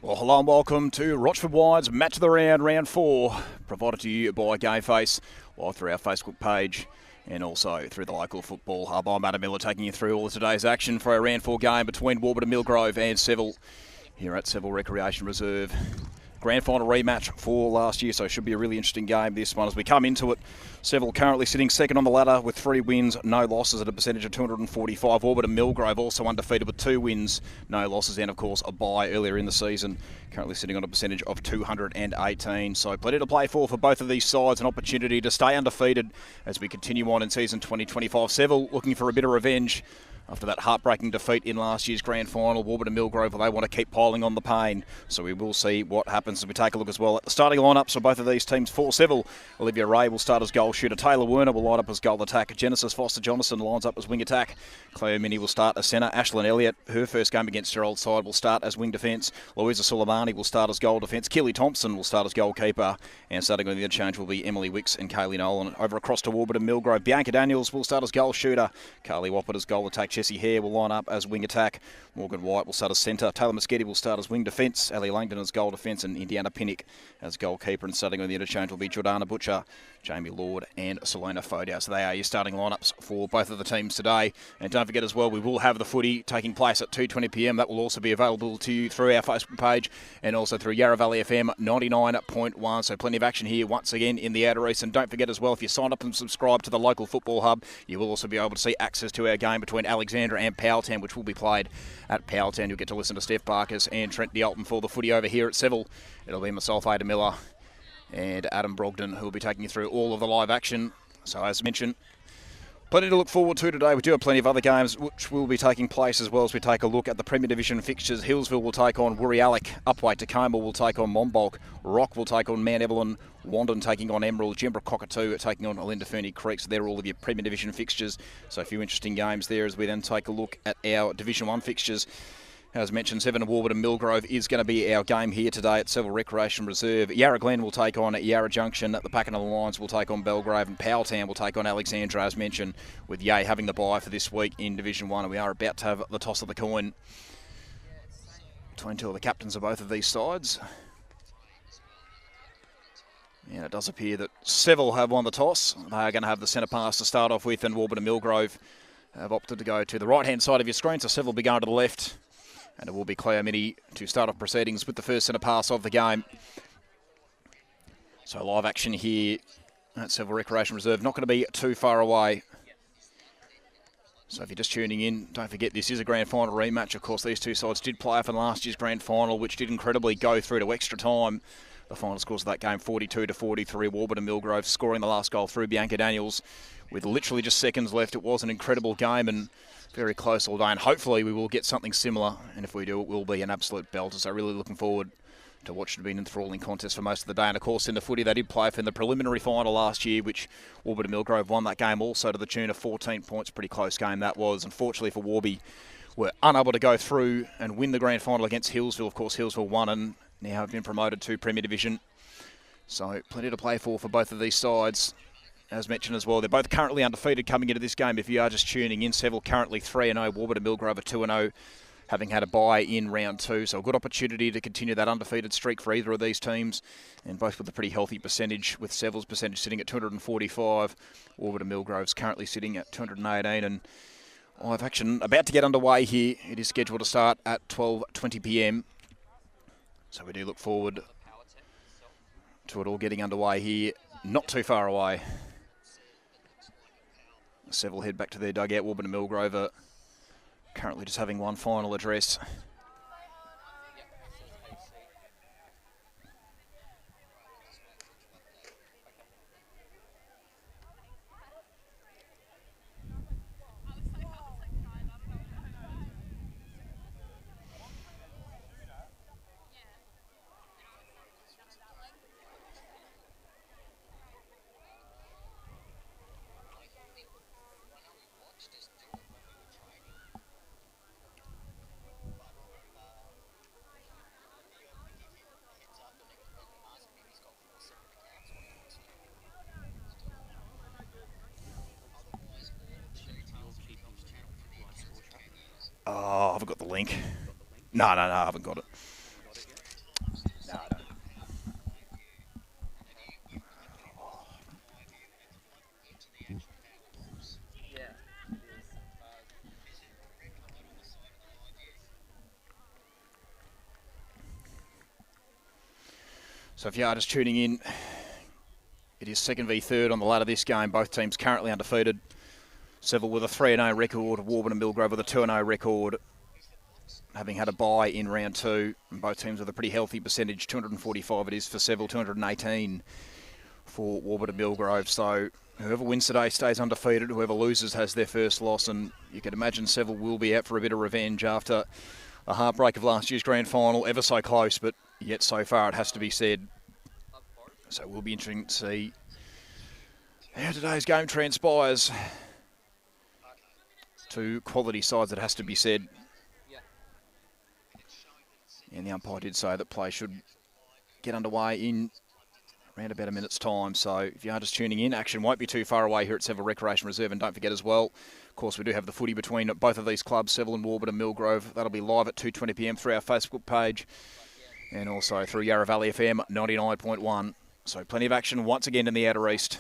Well, hello and welcome to Rochford Wide's Match of the Round, Round 4, provided to you by Gameface, live through our Facebook page and also through the local football hub. I'm Adam Miller, taking you through all of today's action for our Round 4 game between Warburton, Millgrove and Seville here at Seville Recreation Reserve. Grand final rematch for last year, so it should be a really interesting game, this one, as we come into it. Seville currently sitting second on the ladder with 3 wins, no losses at a percentage of 245. Warburton Millgrove also undefeated with 2 wins, no losses, and of course a bye earlier in the season, currently sitting on a percentage of 218. So plenty to play for both of these sides, an opportunity to stay undefeated as we continue on in season 2025. Seville looking for a bit of revenge after that heartbreaking defeat in last year's grand final. Warburton Millgrove, they want to keep piling on the pain, so we will see what happens as we take a look as well at the starting lineups for both of these teams. For Seville, Olivia Ray will start as goal shooter. Taylor Werner will line up as goal attack. Genesis Foster-Jonathan lines up as wing attack. Cleo Mini will start as centre. Ashlyn Elliott, her first game against her old side, will start as wing defence. Louisa Suleimani will start as goal defence. Keely Thompson will start as goalkeeper. And starting on the interchange will be Emily Wicks and Kaylee Nolan. Over across to Warburton Millgrove, Bianca Daniels will start as goal shooter. Carly Wappert as goal attack. Jessie Hare will line up as wing attack. Morgan White will start as centre. Taylor Moschetti will start as wing defence. Ali Langdon as goal defence, and Indiana Pinnock as goalkeeper. And starting on the interchange will be Jordana Butcher, Jamie Lord and Selena Fodia. So they are your starting lineups for both of the teams today. And don't forget as well, we will have the footy taking place at 2:20 p.m. That will also be available to you through our Facebook page and also through Yarra Valley FM 99.1. So plenty of action here once again in the Outer East. And don't forget as well, if you sign up and subscribe to the local football hub, you will also be able to see access to our game between Alexandra and Powelltown, which will be played at Powelltown. You'll get to listen to Steph Barkers and Trent D'Alton for the footy over here at Seville. It'll be myself, Ada Miller, and Adam Brogden, who will be taking you through all of the live action. So as mentioned, plenty to look forward to today. We do have plenty of other games which will be taking place as well as we take a look at the Premier Division fixtures. Hillsville will take on Woorialloc. Upweight Tacoma will take on Monbulk. Rock will take on Mount Evelyn. Wandon taking on Emerald. Jimbra Cockatoo taking on Alinda Fernie Creek. So they're all of your Premier Division fixtures. So a few interesting games there as we then take a look at our Division 1 fixtures. As mentioned, 7 of Warburton Millgrove is going to be our game here today at Seville Recreation Reserve. Yarra Glen will take on Yarra Junction. The Pakenham Lions will take on Belgrave, and Powelltown will take on Alexandra, as mentioned, with Yea having the bye for this week in Division 1. And we are about to have the toss of the coin between 2 of the captains of both of these sides. And it does appear that Seville have won the toss. They are going to have the centre pass to start off with, and Warburton Millgrove have opted to go to the right-hand side of your screen, so Seville will be going to the left. And it will be Cleo Mini to start off proceedings with the first centre pass of the game. So live action here at Seville Recreation Reserve. Not going to be too far away. So if you're just tuning in, don't forget this is a grand final rematch. Of course, these two sides did play off in last year's grand final, which did incredibly go through to extra time. The final scores of that game, 42-43. Warburton Millgrove scoring the last goal through Bianca Daniels with literally just seconds left. It was an incredible game and very close all day, and hopefully we will get something similar, and if we do, it will be an absolute belter. So really looking forward to watching it be an enthralling contest for most of the day. And of course in the footy, they did play for in the preliminary final last year, which Warburton Millgrove won that game also to the tune of 14 points. Pretty close game that was. Unfortunately for Warby, were unable to go through and win the grand final against Hillsville. Of course, Hillsville won and now have been promoted to Premier Division. So plenty to play for both of these sides. As mentioned as well, they're both currently undefeated coming into this game. If you are just tuning in, Seville currently 3-0, Warburton Millgrove are 2-0, having had a bye in round 2. So a good opportunity to continue that undefeated streak for either of these teams, and both with a pretty healthy percentage, with Seville's percentage sitting at 245. Warburton Millgrove's currently sitting at 218, and live action about to get underway here. It is scheduled to start at 12:20 p.m. So we do look forward to it all getting underway here, not too far away. Seville head back to their dugout. Warburton Millgrove are currently just having one final address. Oh, I haven't got the link. No, I haven't got it. So if you are just tuning in, it is second v third on the ladder this game. Both teams currently undefeated. Seville with a 3-0 record, Warburton and Millgrove with a 2-0 record, having had a bye in round 2. And both teams with a pretty healthy percentage, 245 it is for Seville, 218 for Warburton and Millgrove. So whoever wins today stays undefeated, whoever loses has their first loss, and you can imagine Seville will be out for a bit of revenge after a heartbreak of last year's grand final, ever so close, but yet so far it has to be said. So it will be interesting to see how today's game transpires. Two quality sides, it has to be said. And the umpire did say that play should get underway in around about a minute's time. So if you are just tuning in, action won't be too far away here at Seville Recreation Reserve. And don't forget as well, of course, we do have the footy between both of these clubs, Seville and Warburton and Millgrove. That'll be live at 2:20 p.m. through our Facebook page and also through Yarra Valley FM 99.1. So plenty of action once again in the Outer East.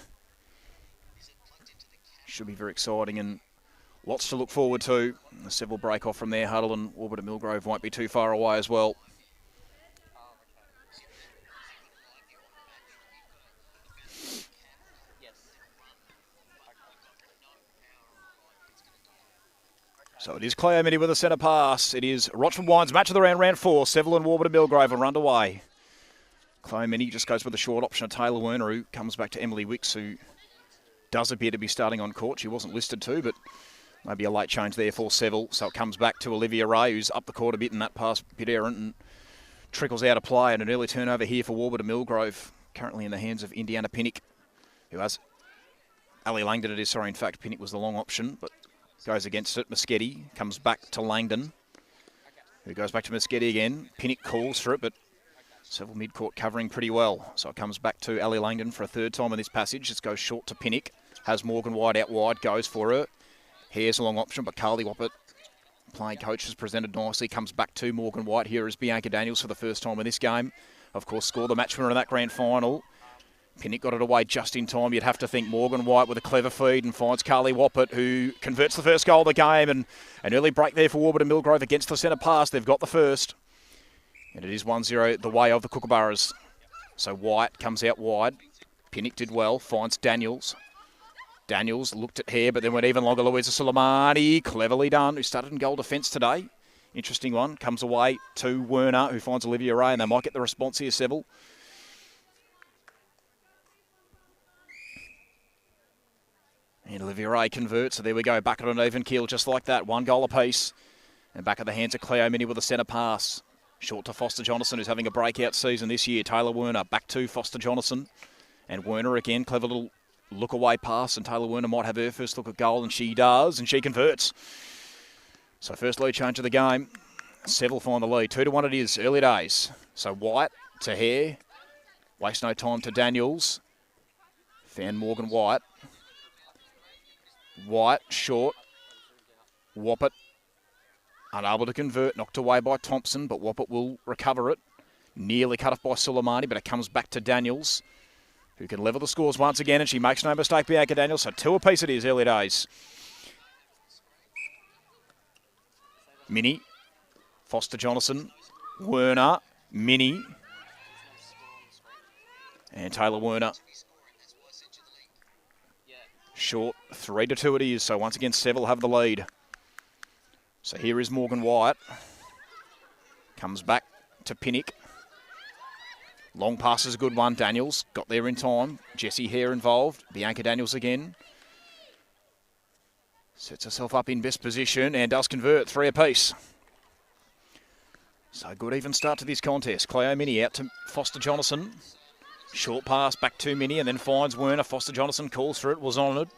Should be very exciting and lots to look forward to. The Seville break off from there. Huddle and Warburton and Millgrove won't be too far away as well. So it is Cleo Mitty with a centre pass. It is Rochford Wines match of the round 4. Seville and Warburton and Millgrove are underway. Cleo Mitty just goes with a short option of Taylor Werner, who comes back to Emily Wicks, who does appear to be starting on court. She wasn't listed to, but maybe a late change there for Seville. So it comes back to Olivia Ray, who's up the court a bit, and that pass a bit errant and trickles out of play. And an early turnover here for Warburton Millgrove, currently in the hands of Indiana Pinnock, who has Ali Langdon. It is, sorry, in fact, Pinnock was the long option, but goes against it. Moschetti comes back to Langdon, who goes back to Moschetti again. Pinnock calls for it, but Seville mid-court covering pretty well. So it comes back to Ali Langdon for a third time in this passage. It goes short to Pinnock. Has Morgan White out wide, goes for her. Hare's a long option, but Carly Woppert, playing coach, has presented nicely. Comes back to Morgan White. Here is Bianca Daniels for the first time in this game. Of course, scored the match winner in that grand final. Pinnock got it away just in time. You'd have to think Morgan White with a clever feed and finds Carly Woppert, who converts the first goal of the game. And an early break there for Warburton Millgrove against the centre pass. They've got the first. And it is 1-0 the way of the Kookaburras. So White comes out wide. Pinnock did well, finds Daniels. Daniels looked at Hare, but then went even longer. Louisa Suleimani, cleverly done, who started in goal defence today. Interesting one. Comes away to Werner, who finds Olivia Ray, and they might get the response here, Seville. And Olivia Ray converts, so there we go. Back on an even keel just like that. 1 goal apiece. And back at the hands of Cleo Mitty with a centre pass. Short to Foster Jonathan, who's having a breakout season this year. Taylor Werner back to Foster Jonathan. And Werner again, clever little look away pass, and Taylor Werner might have her first look at goal, and she does, and she converts. So first lead change of the game. Seville find the lead. 2-1 it is, early days. So White to Hare. Waste no time to Daniels. Found Morgan White. White, short. Woppert, unable to convert, knocked away by Thompson, but Woppert will recover it. Nearly cut off by Suleimani, but it comes back to Daniels, who can level the scores once again, and she makes no mistake, Bianca Daniels. So 2 apiece it is, early days. Minnie, Foster Jonathan, Werner, Minnie, and Taylor Werner. Short, 3-2 it is, so once again Seville have the lead. So here is Morgan White. Comes back to Pinnock. Long pass is a good one. Daniels got there in time. Jessie Hare involved. Bianca Daniels again. Sets herself up in best position and does convert. 3 apiece. So good even start to this contest. Cleo Mitty out to Foster Jonathan. Short pass back to Minnie and then finds Werner. Foster Jonathan calls for it. Was honoured.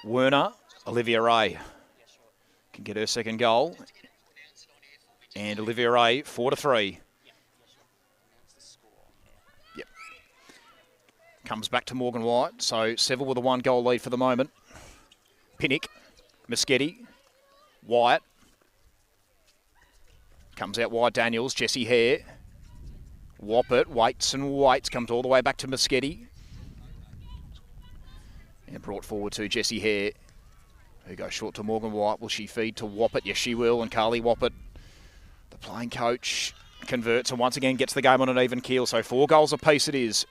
Werner. Olivia Ray can get her second goal. And Olivia Ray 4-3. Yep. Comes back to Morgan White. So Seville with a 1 goal lead for the moment. Pinnock. Moschetti. White. Comes out wide. Daniels. Jessie Hare. Woppert waits and waits, comes all the way back to Moschetti. And brought forward to Jessie Hare, who goes short to Morgan White. Will she feed to Woppert? Yes, she will. And Carly Woppert, the playing coach, converts and once again gets the game on an even keel. So 4 goals apiece it is.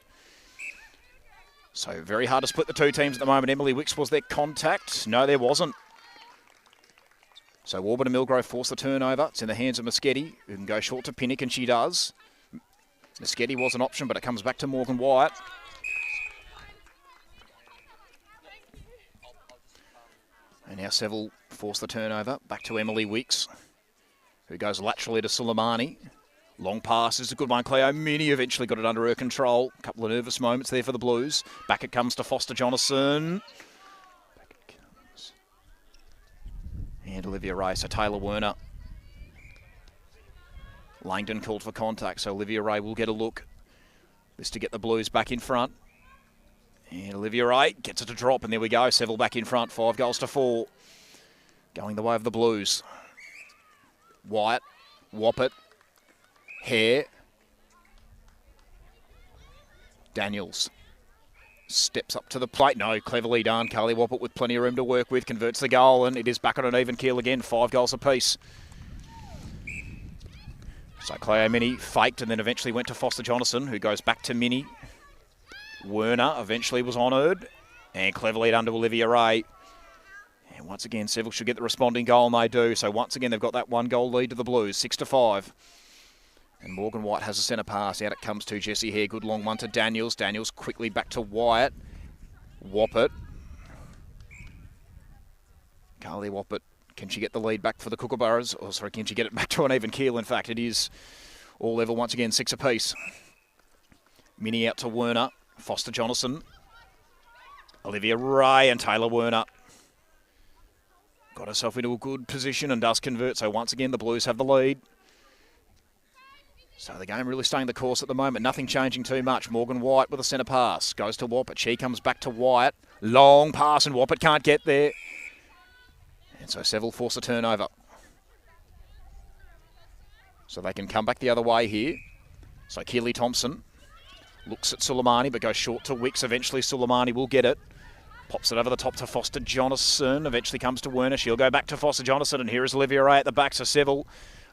So very hard to split the two teams at the moment. Emily Wicks, was there contact? No, there wasn't. So Warburton and Millgrove force the turnover. It's in the hands of Moschetti, who can go short to Pinnock, and she does. Moschetti was an option, but it comes back to Morgan Wyatt. And now Seville force the turnover. Back to Emily Wicks, who goes laterally to Suleimani. Long pass is a good one. Cleo Mini eventually got it under her control. A couple of nervous moments there for the Blues. Back it comes to Foster Jonathan. Back it comes. And Olivia Ray. So Taylor Werner. Langdon called for contact, so Olivia Ray will get a look. This to get the Blues back in front. And Olivia Ray gets it to drop, and there we go. Seville back in front, 5 goals to 4. Going the way of the Blues. Wyatt, Woppett, Hare. Daniels steps up to the plate. No, cleverly done. Carly Woppett with plenty of room to work with. Converts the goal, and it is back on an even keel again. 5 goals apiece. So Cleo Mini faked and then eventually went to Foster Jonathan, who goes back to Mini. Werner eventually was honoured and cleverly done to Olivia Ray. And once again, Seville should get the responding goal, and they do. So once again, they've got that 1 goal lead to the Blues, 6-5. And Morgan White has a centre pass. Out it comes to Jessie Hare. Good long one to Daniels. Daniels quickly back to Wyatt. Woppett. Carly Woppett. Can she get the lead back for the Kookaburras? Or sorry, can she get it back to an even keel? In fact, it is all level once again, 6 apiece. Mini out to Werner. Foster Jonathan. Olivia Ray and Taylor Werner. Got herself into a good position and does convert. So once again, the Blues have the lead. So the game really staying the course at the moment. Nothing changing too much. Morgan White with a centre pass. Goes to Woppett. She comes back to Wyatt. Long pass and Woppett can't get there. And so Seville force a turnover. So they can come back the other way here. So Keely Thompson looks at Suleimani but goes short to Wicks. Eventually Suleimani will get it. Pops it over the top to Foster Jonathan. Eventually comes to Werner. She'll go back to Foster Jonathan. And here is Olivia Ray at the back. So Seville,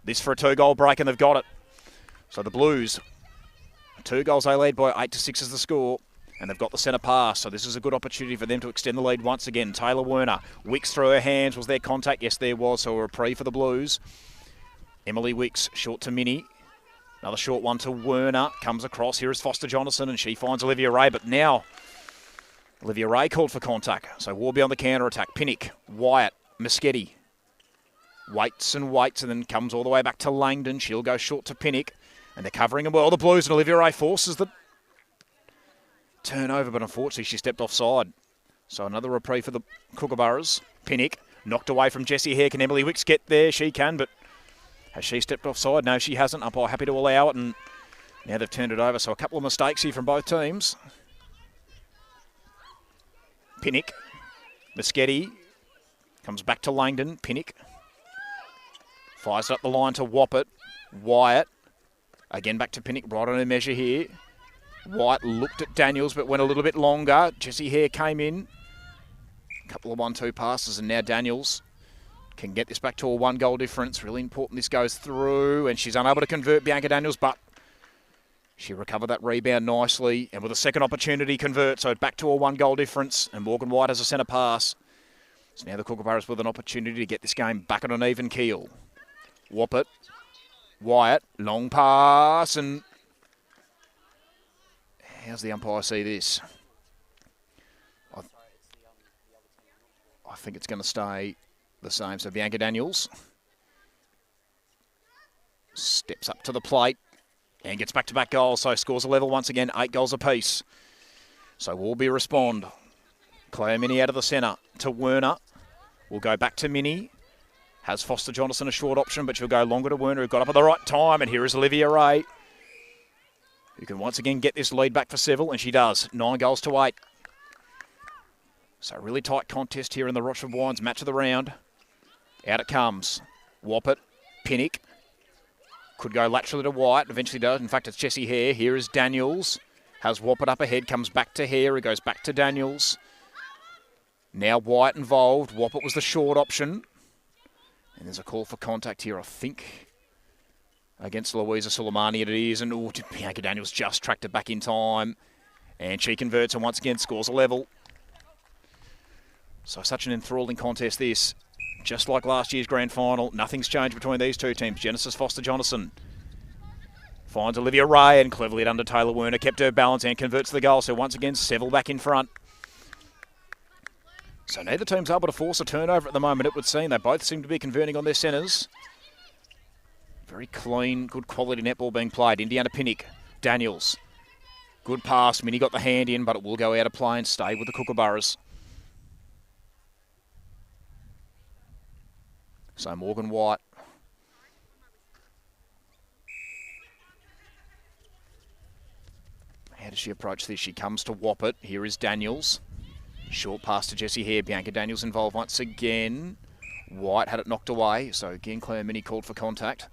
this for a 2-goal break, and they've got it. So the Blues, 2 goals they lead by 8-6 is the score. And they've got the centre pass, so this is a good opportunity for them to extend the lead once again. Taylor Werner, Wicks through her hands. Was there contact? Yes, there was, so a reprieve for the Blues. Emily Wicks, short to Mini. Another short one to Werner. Comes across. Here is Foster Jonathan, and she finds Olivia Ray. But now, Olivia Ray called for contact. So Warby on the counter-attack. Pinnock, Wyatt, Moschetti. Waits, and then comes all the way back to Langdon. She'll go short to Pinnock. And they're covering them well, the Blues, and Olivia Ray forces the turnover, but unfortunately she stepped offside. So another reprieve for the Kookaburras. Pinnock knocked away from Jessie Hare. Can Emily Wicks get there? She can, but has she stepped offside? No, she hasn't. Umpire happy to allow it, and now they've turned it over. So a couple of mistakes here from both teams. Pinnock. Moschetti comes back to Langdon. Pinnock fires it up the line to Woppett. Wyatt. Again back to Pinnock, right on her measure here. White looked at Daniels but went a little bit longer. Jessie Hare came in. A couple of 1-2 passes, and now Daniels can get this back to a 1-goal difference. Really important this goes through, and she's unable to convert, Bianca Daniels, but she recovered that rebound nicely, and with a second opportunity convert, so back to a 1-goal difference, and Morgan White has a centre pass. So now the Kookaburras with an opportunity to get this game back on an even keel. Woppett, Wyatt, long pass, and how's the umpire see this? I think it's going to stay the same. So Bianca Daniels steps up to the plate and gets back-to-back goals. So scores a level once again, 8 goals apiece. So Warby respond. Cleo Mini out of the centre to Werner. We'll go back to Mini. Has Foster Jonathan a short option, but she'll go longer to Werner, who got up at the right time. And here is Olivia Ray, who can once again get this lead back for Seville, and she does. 9 goals to 8. So really tight contest here in the Rochford Wines match of the round. Out it comes. Woppett, Pinnock. Could go laterally to White, eventually does. In fact, it's Jessie Hare. Here is Daniels. Has Woppett up ahead, comes back to Hare. He goes back to Daniels. Now White involved. Woppett was the short option. And there's a call for contact here, I think. against Louisa Suleimani it is, and Bianca Daniels just tracked it back in time, and she converts and once again scores a level. So such an enthralling contest this. Just like last year's grand final, nothing's changed between these two teams. Genesis Foster-Jonathan finds Olivia Ray and cleverly it under Taylor Werner, kept her balance and converts the goal. So once again, Seville back in front. So neither team's able to force a turnover at the moment, it would seem. They both seem to be converting on their centres. Very clean, good quality netball being played. Indiana Pinnick, Daniels. Good pass. Minnie got the hand in, but it will go out of play and stay with the Kookaburras. So Morgan White. How does she approach this? She comes to Woppert. Here is Daniels. Short pass to Jessie Hare. Bianca Daniels involved once again. White had it knocked away. So again, Claire Minnie called for contact.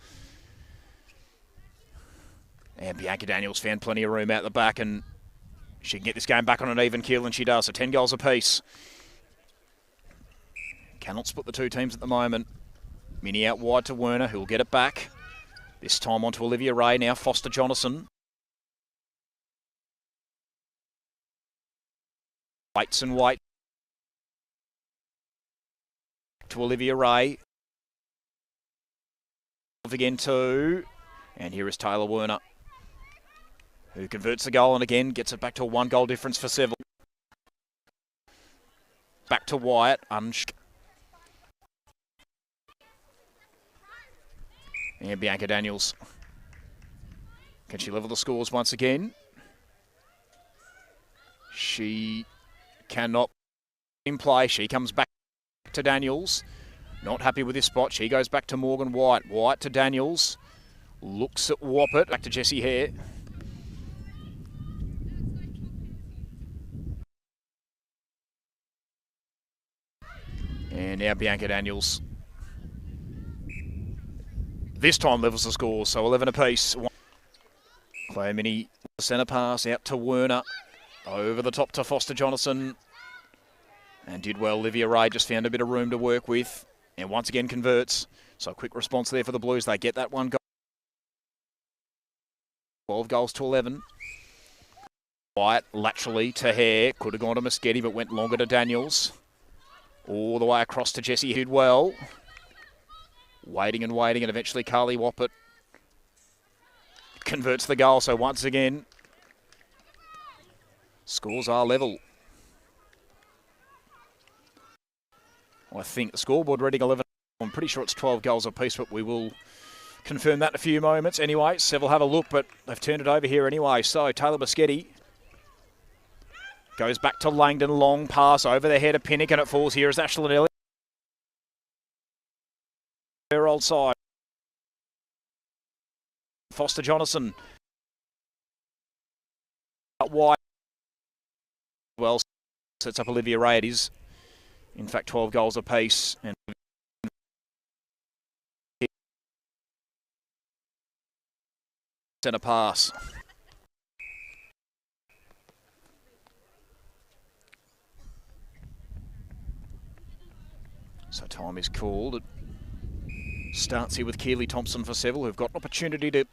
And Bianca Daniels found plenty of room out the back, and she can get this game back on an even keel, and she does. So 10 goals apiece. Cannot split the two teams at the moment. Minnie out wide to Werner, who will get it back. This time on to Olivia Ray, now Foster-Jonathan. Waits and wait. To Olivia Ray. Again too. And here is Taylor Werner, who converts the goal and again gets it back to a 1 goal difference for Seville. Back to Wyatt. And Bianca Daniels. Can she level the scores once again? She cannot in play. She comes back to Daniels. Not happy with this spot. She goes back to Morgan White. White to Daniels. Looks at Woppert. Back to Jessie Hare. And now Bianca Daniels. This time levels the score, so 11 apiece. Claire Minnie, centre pass out to Werner. Over the top to Foster-Jonathan. And did well. Olivia Ray just found a bit of room to work with. And once again converts. So a quick response there for the Blues. They get that 1 goal. 12 goals to 11. White laterally to Hare. Could have gone to Moschetti, but went longer to Daniels. All the way across to Jessie Hidwell. Waiting and waiting, and eventually Carly Woppert converts the goal. So once again, scores are level. I think the scoreboard reading 11. I'm pretty sure it's 12 goals apiece, but we will confirm that in a few moments. Anyway, Seville have a look, but they've turned it over here anyway. So Taylor Moschetti goes back to Langdon. Long pass over the head of Pinnock, and it falls here as Ashlyn Elliott. Her old side. Foster-Jonathan. Wide. Well, sets up Olivia Ray. It is, in fact, 12 goals apiece. And centre pass. So time is called. It starts here with Keely Thompson for Seville, who've got an opportunity to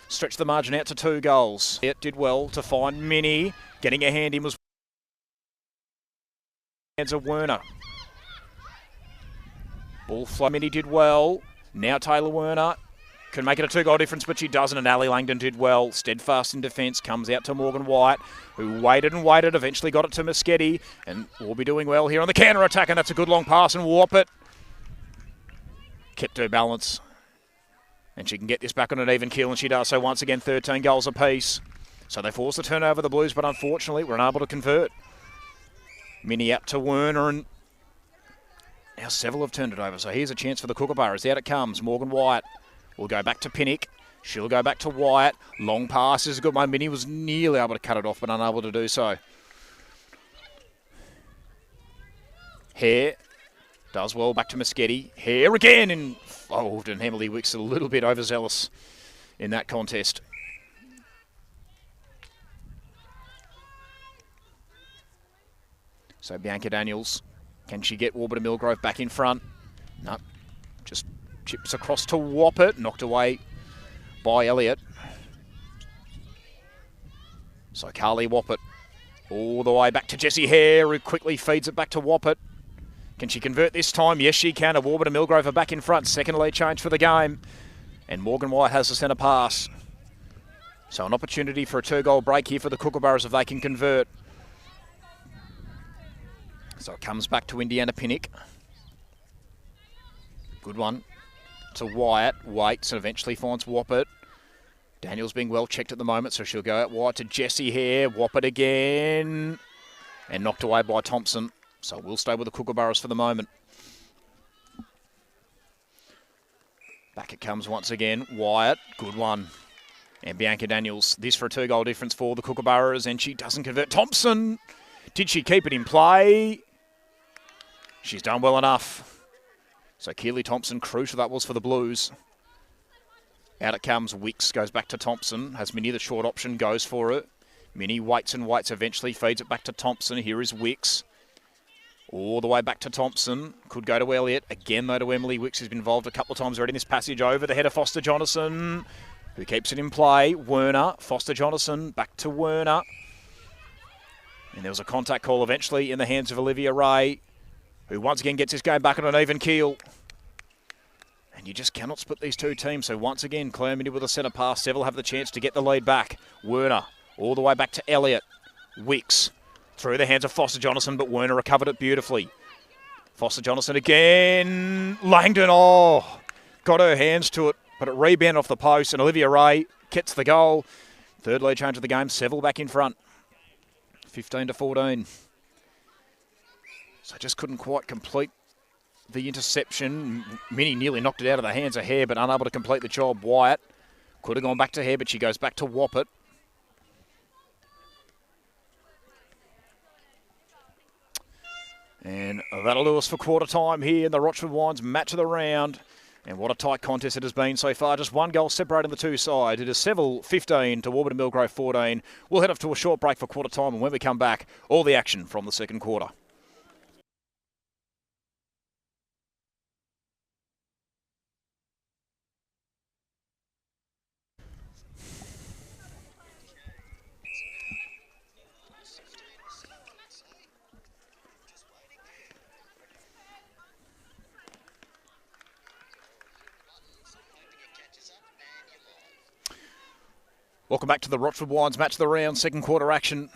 stretch the margin out to 2 goals. It did well to find Minnie. Getting a hand in was hands of Werner. Ball flow. Minnie did well. Now Taylor Werner can make it a 2 goal difference, but she doesn't. And Ali Langdon did well. Steadfast in defence. Comes out to Morgan White, who waited and waited. Eventually got it to Moschetti. And will be doing well here on the counter attack. And that's a good long pass. And Woppert kept her balance, and she can get this back on an even keel, and she does. So once again, 13 goals apiece. So they force the turnover, the Blues, but unfortunately we're unable to convert. Minnie up to Werner, and now Seville have turned it over. So here's a chance for the Kookaburras. Out it comes. Morgan White will go back to Pinnock. She'll go back to Wyatt. Long pass is a good one. Minnie was nearly able to cut it off, but unable to do so. Hare does well, back to Moschetti. Hare again involved, and Emily Wicks a little bit overzealous in that contest. So Bianca Daniels, can she get Warburton Millgrove back in front? No, just chips across to Woppert, knocked away by Elliott. So Carly Woppett all the way back to Jessie Hare, who quickly feeds it back to Woppett. Can she convert this time? Yes, she can. Warburton and Millgrove are back in front. Second lead change for the game. And Morgan White has the centre pass. So an opportunity for a 2-goal break here for the Kookaburras if they can convert. So it comes back to Indiana Pinnock. Good one to Wyatt. Waits and eventually finds Woppett. Daniel's being well checked at the moment, so she'll go out wide to Jessie Hare. Woppett again. And knocked away by Thompson. So we'll stay with the Kookaburras for the moment. Back it comes once again. Wyatt, good one. And Bianca Daniels, this for a 2-goal difference for the Kookaburras, and she doesn't convert. Thompson, did she keep it in play? She's done well enough. So Keely Thompson, crucial that was for the Blues. Out it comes. Wicks goes back to Thompson. Has Minnie the short option, goes for it. Minnie waits and waits, eventually feeds it back to Thompson. Here is Wicks. All the way back to Thompson. Could go to Elliott. Again, though, to Emily Wicks, who's been involved a couple of times already in this passage. Over the head of Foster Jonathan, who keeps it in play. Werner, Foster Jonathan, back to Werner. And there was a contact call eventually in the hands of Olivia Ray, who once again gets this game back on an even keel. And you just cannot split these two teams. So once again, Claire Minnie with a centre pass. Seville have the chance to get the lead back. Werner, all the way back to Elliott. Wicks, through the hands of Foster Jonathan, but Werner recovered it beautifully. Foster Jonathan again. Langdon, got her hands to it, but it rebounded off the post, and Olivia Ray gets the goal. Third lead change of the game. Seville back in front. 15-14. So just couldn't quite complete the interception. Minnie nearly knocked it out of the hands of Hare, but unable to complete the job. Wyatt could have gone back to Hare, but she goes back to Woppett. And that'll do us for quarter time here in the Rochford Wines match of the round. And what a tight contest it has been so far. Just one goal separating the two sides. It is Seville 15 to Warburton Millgrove 14. We'll head off to a short break for quarter time, and when we come back, all the action from the second quarter. Welcome back to the Rochford Wines match of the round, second quarter action.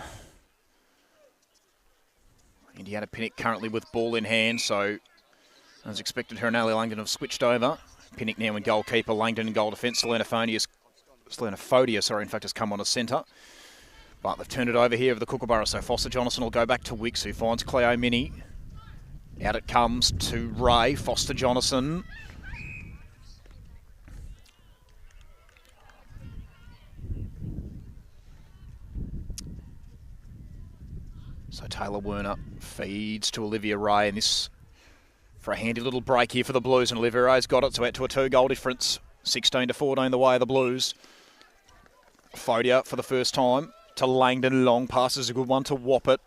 Indiana Pinnock currently with ball in hand, so as expected, her and Ali Langdon have switched over. Pinnock now in goalkeeper, Langdon in goal defence. Selena Fodia, in fact, has come on as centre. But they've turned it over here of the Kookaburra, so Foster Jonathan will go back to Wicks, who finds Cleo Minnie. Out it comes to Ray, Foster Jonathan. So Taylor Werner feeds to Olivia Ray, and this for a handy little break here for the Blues, and Olivia Ray's got it, so out to a 2-goal difference. 16-14 the way of the Blues. Fodia for the first time to Langdon. Long passes a good one to Woppett,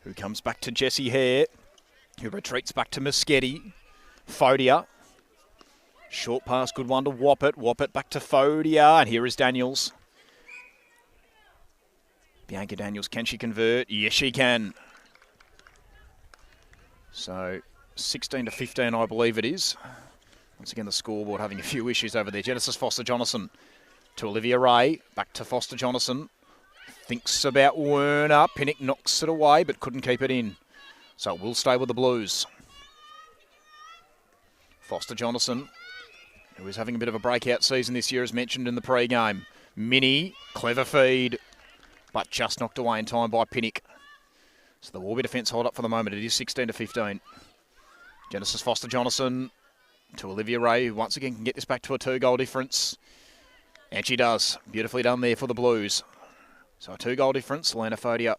who comes back to Jessie Hare, who retreats back to Moschetti. Fodia. Short pass, good one to Woppett. Woppett back to Fodia, and here is Daniels. Bianca Daniels, can she convert? Yes, she can. So 16-15, I believe it is. Once again, the scoreboard having a few issues over there. Genesis Foster Jonathan to Olivia Ray. Back to Foster Jonathan. Thinks about Werner. Pinnock knocks it away, but couldn't keep it in. So it will stay with the Blues. Foster Jonathan, who is having a bit of a breakout season this year, as mentioned in the pre-game. Minnie, clever feed, but just knocked away in time by Pinnock. So the Warby defence hold up for the moment. It is 16-15. Genesis Foster Jonathan to Olivia Ray, who once again can get this back to a 2-goal difference. And she does. Beautifully done there for the Blues. So a 2-goal difference. Lena Fodia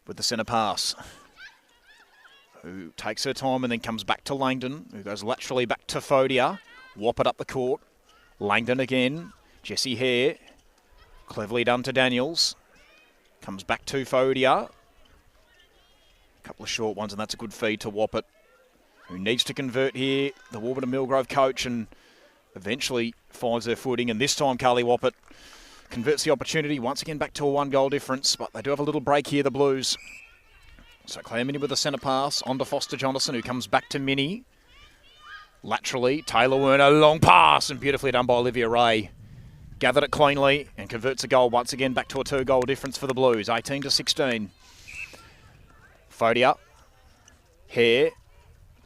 with the centre pass, who takes her time and then comes back to Langdon, who goes laterally back to Fodia. Woppett up the court. Langdon again. Jessie Hare. Cleverly done to Daniels. Comes back to Fodia. A couple of short ones, and that's a good feed to Woppett, who needs to convert here. The Warburton Millgrove coach, and eventually finds her footing, and this time Carly Woppett converts the opportunity once again back to a 1-goal difference, but they do have a little break here, the Blues. So Claire Minnie with a centre pass on to Foster Jonathan, who comes back to Minnie. Laterally, Taylor Werner, long pass, and beautifully done by Olivia Ray. Gathered it cleanly and converts a goal once again back to a 2-goal difference for the Blues, 18-16. Fodia, Hare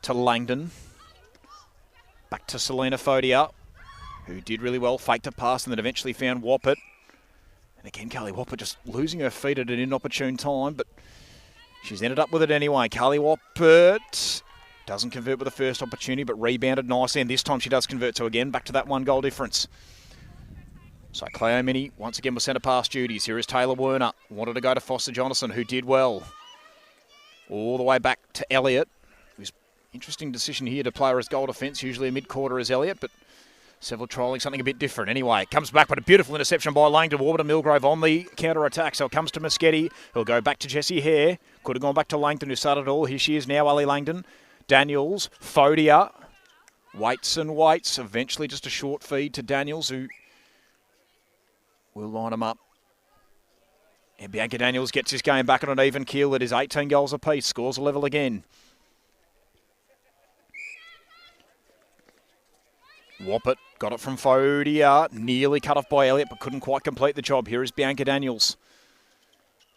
to Langdon. Back to Selena Fodia, who did really well, faked a pass and then eventually found Woppett. And again, Carly Woppett just losing her feet at an inopportune time, but she's ended up with it anyway. Carly Woppett doesn't convert with the first opportunity, but rebounded nicely, and this time she does convert, so again, back to that 1-goal difference. So Cleo Mini, once again with centre pass duties. Here is Taylor Werner. Wanted to go to Foster Jonathan, who did well. All the way back to Elliott. Interesting decision here to play her as goal defence. Usually a mid-quarter as Elliott, but Seville trialling something a bit different. Anyway, it comes back, but a beautiful interception by Langdon. Warburton Millgrove on the counter-attack. So it comes to Moschetti. He'll go back to Jessie Hare. Could have gone back to Langdon, who started it all. Here she is now, Ali Langdon. Daniels, Fodia. Waits and waits. Eventually just a short feed to Daniels, who will line him up. And Bianca Daniels gets his game back on an even keel. It is 18 goals apiece. Scores a level again. Woppett got it from Fodia. Nearly cut off by Elliott, but couldn't quite complete the job. Here is Bianca Daniels.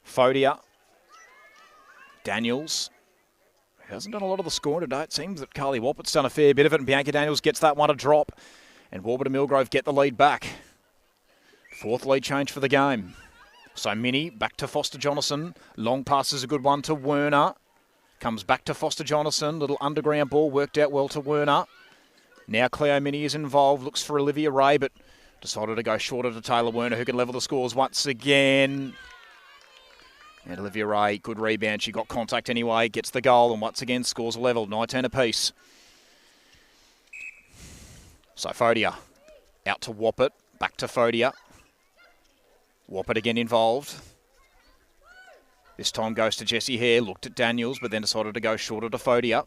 Fodia. Daniels. Who hasn't done a lot of the scoring today. It seems that Carly Woppett's done a fair bit of it, and Bianca Daniels gets that one a drop. And Warburton Millgrove get the lead back. 4th lead change for the game. So Minnie back to Foster Jonathan. Long pass is a good one to Werner. Comes back to Foster Jonathan. Little underground ball worked out well to Werner. Now Cleo Minnie is involved. Looks for Olivia Ray, but decided to go shorter to Taylor Werner, who can level the scores once again. And Olivia Ray, good rebound. She got contact anyway. Gets the goal, and once again scores a level. 19 apiece. So Fodia out to Woppett. Back to Fodia. Woppett again involved. This time goes to Jessie Hare. Looked at Daniels, but then decided to go shorter to Fodia.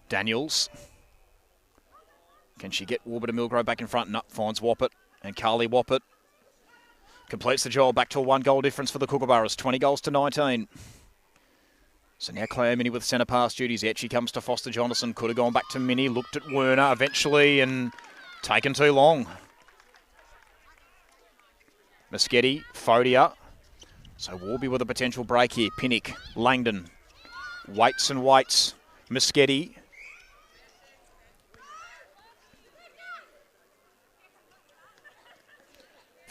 Daniels. Can she get Warburton Millgrove back in front? No, finds Woppett. And Carly Woppett completes the job. Back to a 1-goal difference for the Kookaburras. 20 goals to 19. So now Cleo Minnie with centre pass duties. Out she comes to Foster Jonathan. Could have gone back to Minnie. Looked at Werner eventually and taken too long. Moschetti, Fodia. So Warby with a potential break here. Pinnock, Langdon. Waits and waits. Moschetti.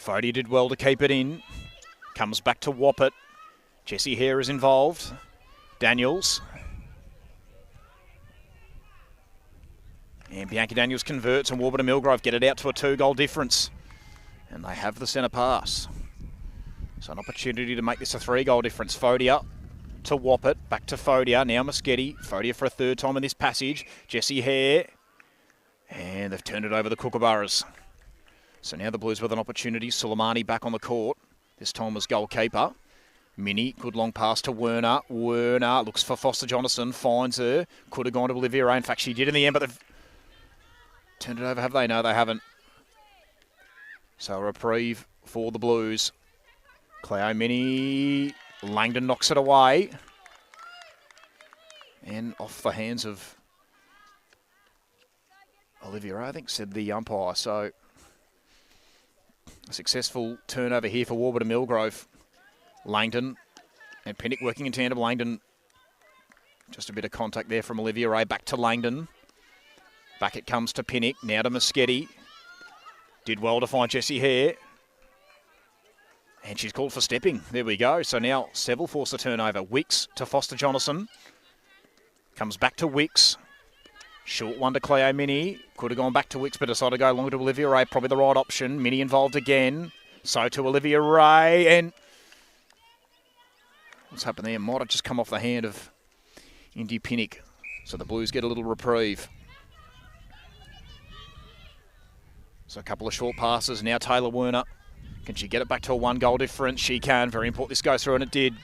Fodia did well to keep it in. Comes back to Woppett. Jessie Hare is involved. Daniels. And Bianca Daniels converts, and Warburton Millgrove get it out to a 2-goal difference. And they have the centre pass. So an opportunity to make this a 3-goal difference. Fodia to Woppett. Back to Fodia. Now Moschetti. Fodia for a 3rd time in this passage. Jessie Hare. And they've turned it over the Kookaburras. So now the Blues with an opportunity. Suleimani back on the court. This time as goalkeeper. Minnie, good long pass to Werner. Werner looks for Foster Jonathan. Finds her. Could have gone to Olivia Ray. In fact, she did in the end, but they've turned it over. Have they? No, they haven't. So a reprieve for the Blues. Cleo Minnie. Langdon knocks it away. And off the hands of Olivia Ray, I think, said the umpire. So a successful turnover here for Warburton Millgrove. Langdon and Pinnock working in tandem. Langdon, just a bit of contact there from Olivia Ray. Back to Langdon. Back it comes to Pinnock. Now to Moschetti. Did well to find Jessie Hare. And she's called for stepping. There we go. So now Seville force a turnover. Wicks to Foster Jonathan. Comes back to Wicks. Short one to Cleo Minnie. Could have gone back to Wicks, but decided to go longer to Olivia Ray. Probably the right option. Minnie involved again. So to Olivia Ray. And what's happened there? Might have just come off the hand of Indy Pinnock. So the Blues get a little reprieve. So a couple of short passes. Now Taylor Werner. Can she get it back to a 1-goal difference? She can. Very important this goes through, and it did.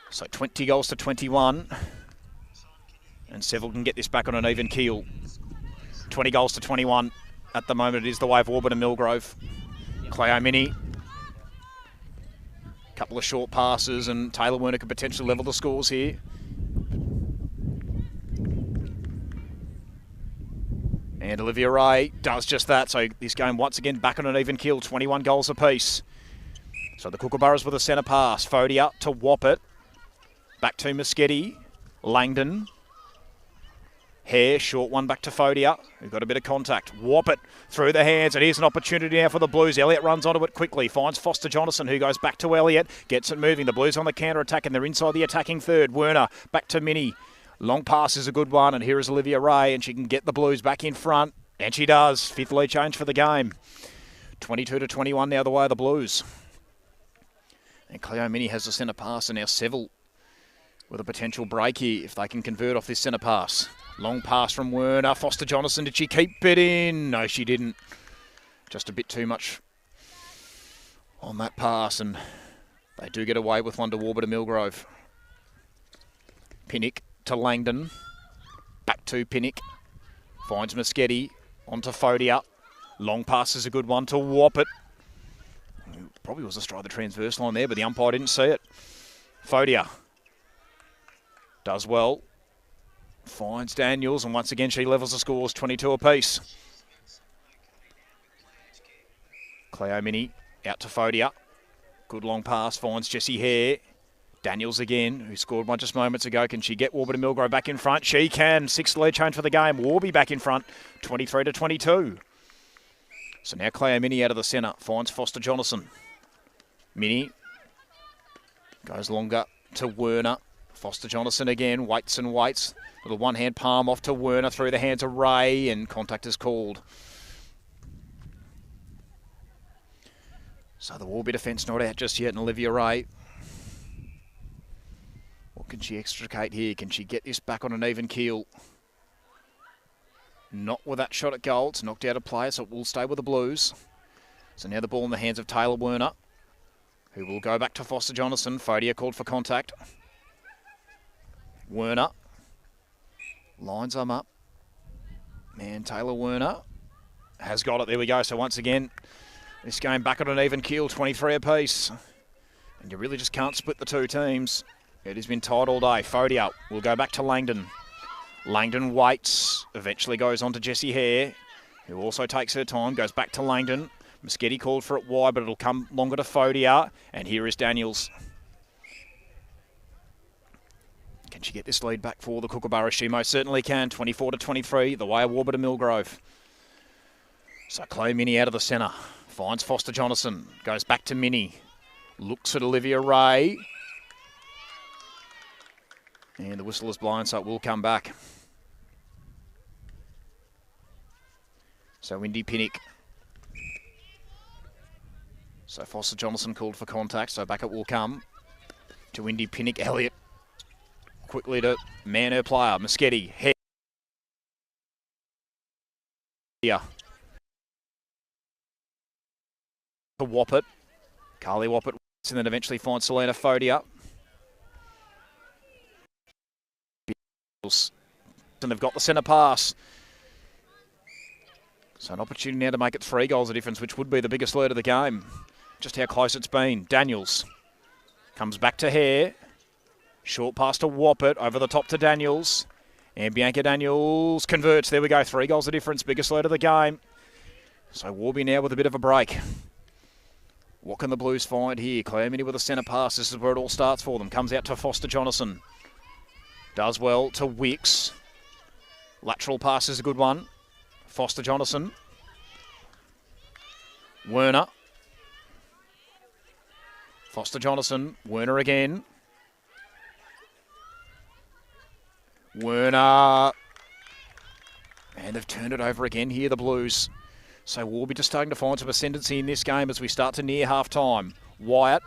So 20 goals to 21. And Seville can get this back on an even keel. 20 goals to 21 at the moment. It is the way of Warburton and Millgrove. Cleo Mini. Couple of short passes and Taylor Werner could potentially level the scores here. And Olivia Ray does just that. So this game once again back on an even keel, 21 goals apiece. So the Kookaburras with a centre pass. Fodia to Woppert. Back to Muschetti. Langdon. Hare, short one back to Fodia. We've got a bit of contact. Woppert through the hands, and here's an opportunity now for the Blues. Elliott runs onto it quickly, finds Foster Jonathan, who goes back to Elliott, gets it moving. The Blues on the counter-attack, and they're inside the attacking third. Werner back to Minnie. Long pass is a good one, and here is Olivia Ray, and she can get the Blues back in front, and she does. Fifth lead change for the game. 22 to 21 now the way of the Blues. And Cleo Minnie has the centre pass, and now Seville with a potential break here if they can convert off this centre pass. Long pass from Werner. Foster Jonathan, did she keep it in? No, she didn't. Just a bit too much on that pass, and they do get away with one to Warburton Millgrove. Pinnock to Langdon. Back to Pinnock. Finds Muschetti. Onto Fodia. Long pass is a good one to Woppert. Probably was astride the transverse line there, but the umpire didn't see it. Fodia does well. Finds Daniels, and once again she levels the scores, 22 apiece. Cleo Mini out to Fodia. Good long pass, finds Jessie Hare. Daniels again, who scored one just moments ago. Can she get Warburton Millgrove back in front? She can. Sixth lead change for the game. Warby back in front, 23 to 22. So now Cleo Mini out of the centre, finds Foster Jonathan. Mini goes longer to Werner. Foster Jonathan again, waits and waits. Little one-hand palm off to Werner through the hands of Ray, and contact is called. So the Warby defence not out just yet, and Olivia Ray. What can she extricate here? Can she get this back on an even keel? Not with that shot at goal. It's knocked out of play, so it will stay with the Blues. So now the ball in the hands of Taylor Werner, who will go back to Foster Jonathan. Fodia called for contact. Werner lines them up. Man, Taylor Werner has got it. There we go. So once again, this game back on an even keel, 23 apiece. And you really just can't split the two teams. It has been tight all day. Fodia will go back to Langdon. Langdon waits, eventually goes on to Jessie Hare, who also takes her time, goes back to Langdon. Muschetti called for it wide, but it'll come longer to Fodia. And here is Daniels. Can she get this lead back for the Kookaburra? She most certainly can. 24 to 23, the way of Warburton Millgrove. So Chloe Mini out of the centre. Finds Foster Jonathan. Goes back to Mini. Looks at Olivia Ray. And the whistle is blown, so it will come back. So Windy Pinnock. So Foster Jonathan called for contact, so back it will come to Windy Pinnock. Elliott quickly to man her player. Muschetti. Head. Here. To Woppert. Carly Woppert. And then eventually finds Selena Fodia. And they've got the centre pass. So an opportunity now to make it 3 goals a difference, which would be the biggest lead of the game. Just how close it's been. Daniels comes back to Hare. Short pass to Woppert, over the top to Daniels. And Bianca Daniels converts. There we go, 3 goals a difference, biggest lead of the game. So Warby now with a bit of a break. What can the Blues find here? Cleo Mini with a centre pass. This is where it all starts for them. Comes out to Foster Jonathan. Does well to Wicks. Lateral pass is a good one. Foster Jonathan. Werner. Foster Jonathan. Werner again. Werner. And they've turned it over again here, the Blues. So Warby just starting to find some ascendancy in this game as we start to near half-time. Wyatt,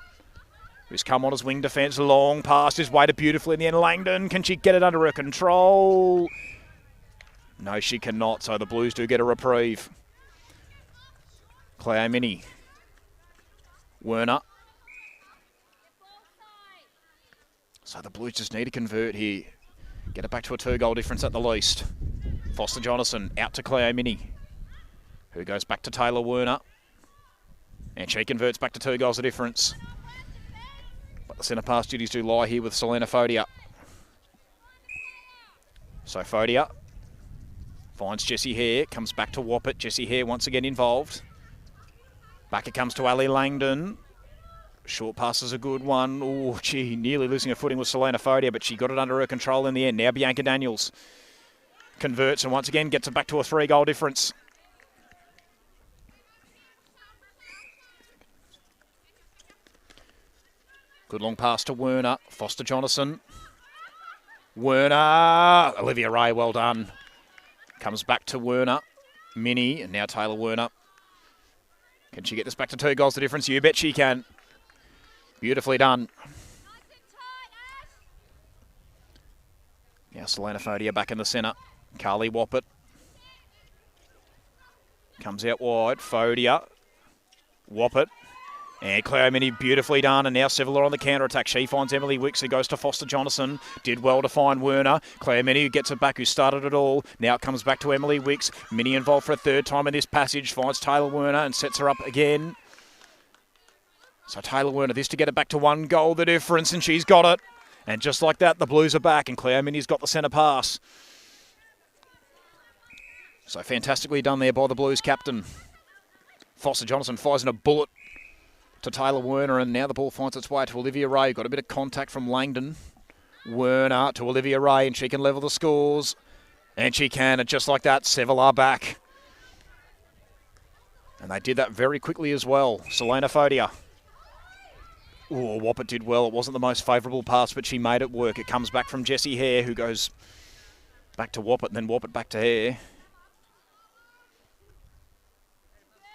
who's come on as wing defence. Long pass is weighted beautifully in the end. Langdon, can she get it under her control? No, she cannot, so the Blues do get a reprieve. Cleo Mini. Werner. So the Blues just need to convert here. Get it back to a 2-goal difference at the least. Foster Jonathan out to Cleo Mini, who goes back to Taylor Werner. And she converts back to 2 goals of difference. But the centre pass duties do lie here with Selena Fodia. So Fodia finds Jessie Hare, comes back to Woppett. Jessie Hare once again involved. Back it comes to Ali Langdon. Short pass is a good one. Oh, gee, nearly losing her footing with Selena Fodia, but she got it under her control in the end. Now Bianca Daniels converts and once again gets it back to a 3-goal difference. Good long pass to Werner. Foster Jonathan. Werner. Olivia Ray, well done. Comes back to Werner. Mini, and now Taylor Werner. Can she get this back to 2 goals the difference? You bet she can. Beautifully done. Now Selena Fodia back in the centre. Carly Woppett. Comes out wide. Fodia. Woppett. And Cleo Mini beautifully done, and now Seville are on the counter-attack. She finds Emily Wicks, who goes to Foster Jonathan. Did well to find Werner. Cleo Mini, who gets it back, who started it all. Now it comes back to Emily Wicks. Mini involved for a 3rd time in this passage. Finds Taylor Werner and sets her up again. So Taylor Werner, this to get it back to 1 goal the difference, and she's got it. And just like that, the Blues are back, and Cleo Mini's got the centre pass. So fantastically done there by the Blues captain. Foster Jonathan fires in a bullet to Taylor Werner, and now the ball finds its way to Olivia Ray. Got a bit of contact from Langdon. Werner to Olivia Ray, and she can level the scores. And she can, and just like that, Seville are back. And they did that very quickly as well. Selena Fodia. Oh, Woppett did well. It wasn't the most favourable pass, but she made it work. It comes back from Jessie Hare, who goes back to Woppett, and then Woppett back to Hare.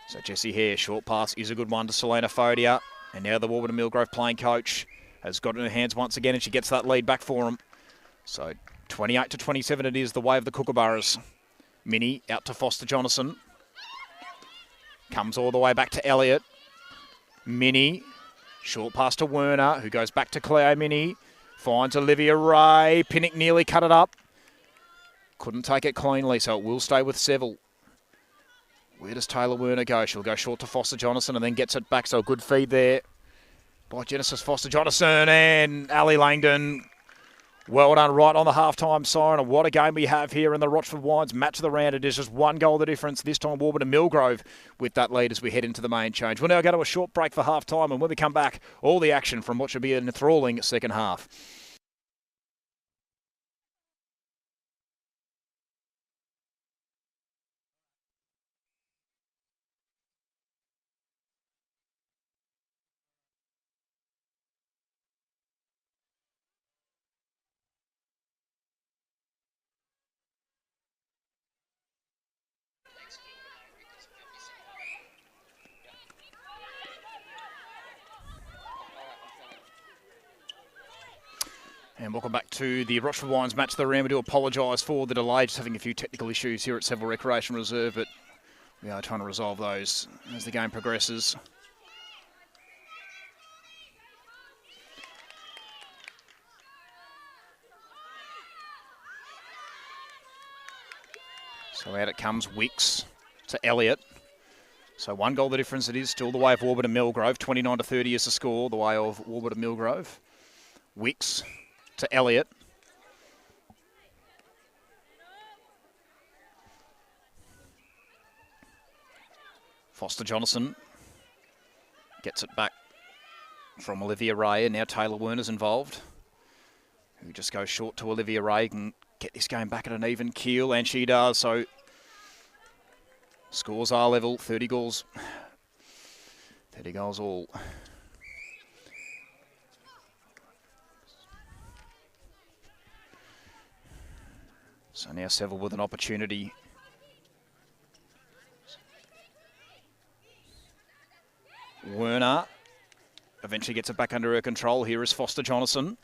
So Jessie Hare, short pass is a good one to Selena Fodia. And now the Warburton Millgrove playing coach has got it in her hands once again, and she gets that lead back for them. So 28-27 it is the way of the Kookaburras. Mini out to Foster Jonathan. Comes all the way back to Elliott. Mini, short pass to Werner, who goes back to Cleo Mini. Finds Olivia Ray. Pinnock nearly cut it up. Couldn't take it cleanly, so it will stay with Seville. Where does Taylor Werner go? She'll go short to Foster Jonathan and then gets it back. So a good feed there by Genesis Foster Jonathan and Ali Langdon. Well done, right on the halftime siren. And what a game we have here in the Rochford Wines match of the round. It is just 1 goal the difference. This time Warburton Millgrove with that lead as we head into the main change. We'll now go to a short break for halftime, and when we come back, all the action from what should be an enthralling second half. And welcome back to the Rochford Wines match of the round. We do apologise for the delay, just having a few technical issues here at Seville Recreation Reserve, but we are trying to resolve those as the game progresses. So out it comes, Wicks to Elliott. So 1 goal the difference it is, still the way of Warburton Millgrove. 29-30 is the score, the way of Warburton Millgrove. Wicks to Elliott. Foster Jonathan gets it back from Olivia Ray, and now Taylor Werner's involved, who just goes short to Olivia Ray, can get this game back at an even keel, and she does. So scores are level, 30 goals. 30 goals all. So now Seville with an opportunity. Werner eventually gets it back under her control. Here is Foster Jonathan.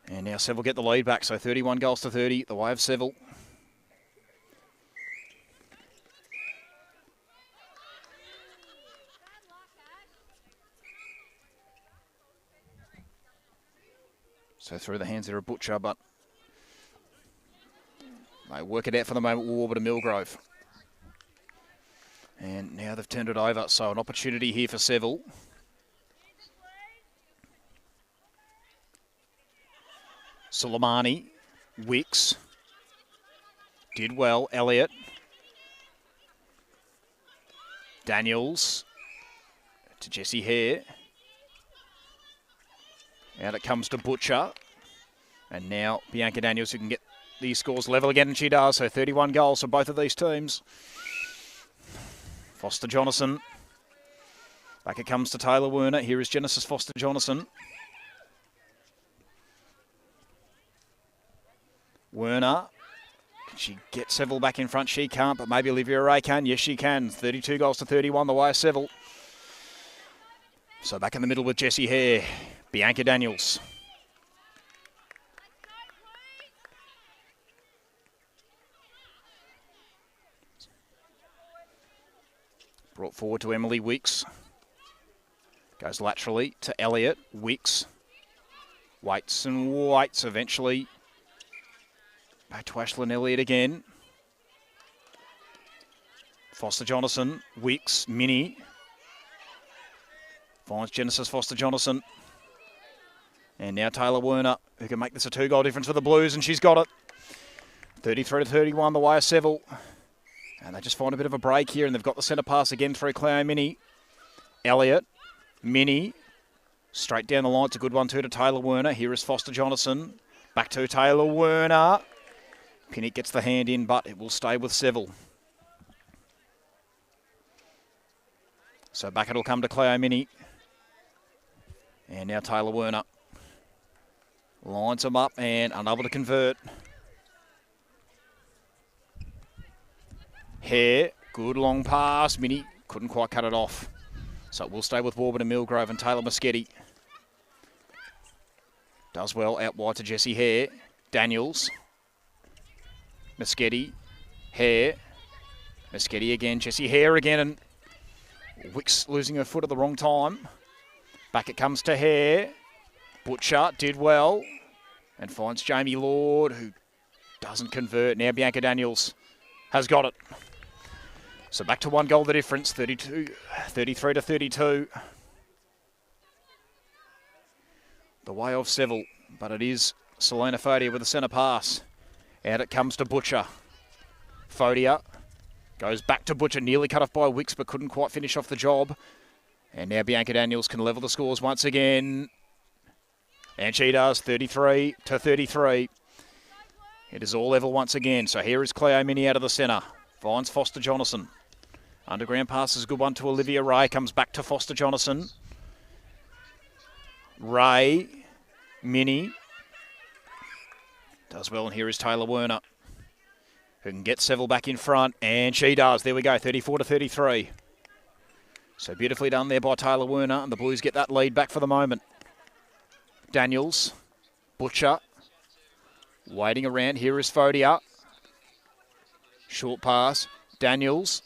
And now Seville get the lead back. So 31 goals to 30, the way of Seville. So through the hands there of Butcher, but They work it out for the moment, Warburton and Millgrove. And now they've turned it over, so an opportunity here for Seville. Soleimani, Wicks, did well, Elliott. Daniels to Jesse Hare. Out it comes to Butcher. And now Bianca Daniels, who can get these scores level again, and she does. So 31 goals for both of these teams. Foster Jonathan. Back it comes to Taylor Werner. Here is Genesis Foster Jonathan. Werner. Can she get Seville back in front? She can't, but maybe Olivia Ray can. Yes, she can. 32 goals to 31, the way of Seville. So back in the middle with Jessie Hare. Bianca Daniels. Brought forward to Emily Wicks. Goes laterally to Elliott. Wicks. Waits and waits eventually. Back to Ashlyn Elliott again. Foster Jonathan. Wicks. Minnie. Finds Genesis Foster Jonathan. And now Taylor Werner, who can make this a 2-goal difference for the Blues, and she's got it. 33 to 31, the way of Seville. And they just find a bit of a break here, and they've got the centre pass again through Cleo Minnie. Elliott, Minnie, straight down the line. It's a good one too to Taylor Werner. Here is Foster Jonathan. Back to Taylor Werner. Pinnock gets the hand in, but it will stay with Seville. So back it'll come to Cleo Minnie. And now Taylor Werner. Lines them up and unable to convert. Hare, good long pass. Minnie couldn't quite cut it off. So it will stay with Warburton and Millgrove, and Taylor Moschetti does well out wide to Jessie Hare. Daniels. Moschetti. Hare. Moschetti again. Jessie Hare again, and Wicks losing her foot at the wrong time. Back it comes to Hare. Butcher did well and finds Jamie Lord, who doesn't convert. Now Bianca Daniels has got it. So back to 1 goal the difference, 33 to 32. The way of Seville, but it is Selena Fodia with a centre pass. Out it comes to Butcher. Fodia goes back to Butcher, nearly cut off by Wicks, but couldn't quite finish off the job. And now Bianca Daniels can level the scores once again. And she does, 33 to 33. It is all level once again. So here is Cleo Minnie out of the centre. Finds Foster Jonathan. Underground pass is a good one to Olivia Ray. Comes back to Foster Jonathan. Ray. Minnie. Does well, and here is Taylor Werner, who can get Seville back in front. And she does. There we go, 34 to 33. So beautifully done there by Taylor Werner, and the Blues get that lead back for the moment. Daniels. Butcher. Waiting around. Here is Fodia. Short pass. Daniels.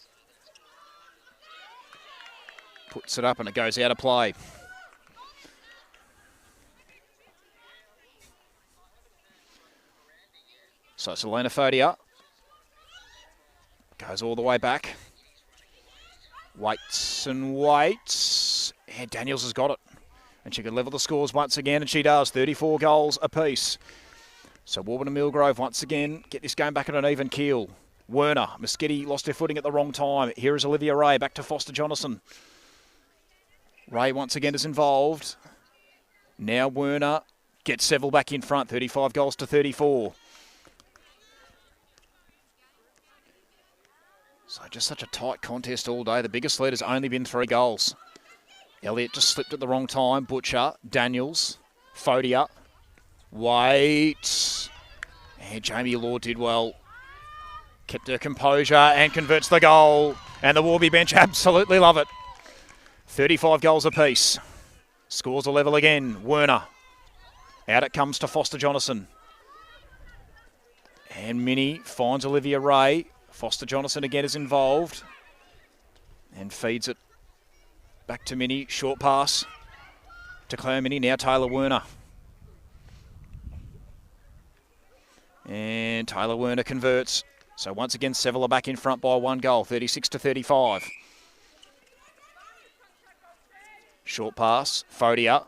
Puts it up and it goes out of play. So Selena Fodia goes all the way back. Waits and waits. And Daniels has got it. And she can level the scores once again, and she does. 34 goals apiece. So Warburton and Millgrove once again get this game back at an even keel. Werner. Moschetti lost her footing at the wrong time. Here is Olivia Ray. Back to Foster Jonathan. Ray once again is involved. Now Werner gets Seville back in front. 35 goals to 34. So just such a tight contest all day. The biggest lead has only been 3 goals. Elliott just slipped at the wrong time. Butcher, Daniels, Fodia, waits. And Jamie Lord did well. Kept her composure and converts the goal. And the Warby bench absolutely love it. 35 goals apiece. Scores a level again. Werner. Out it comes to Foster Jonathan. And Minnie finds Olivia Ray. Foster Jonathan again is involved. And feeds it back to Minnie. Short pass to Cleo Minnie. Now Taylor Werner. And Taylor Werner converts. So once again, Seville are back in front by 1 goal, 36-35. Short pass, Fodia.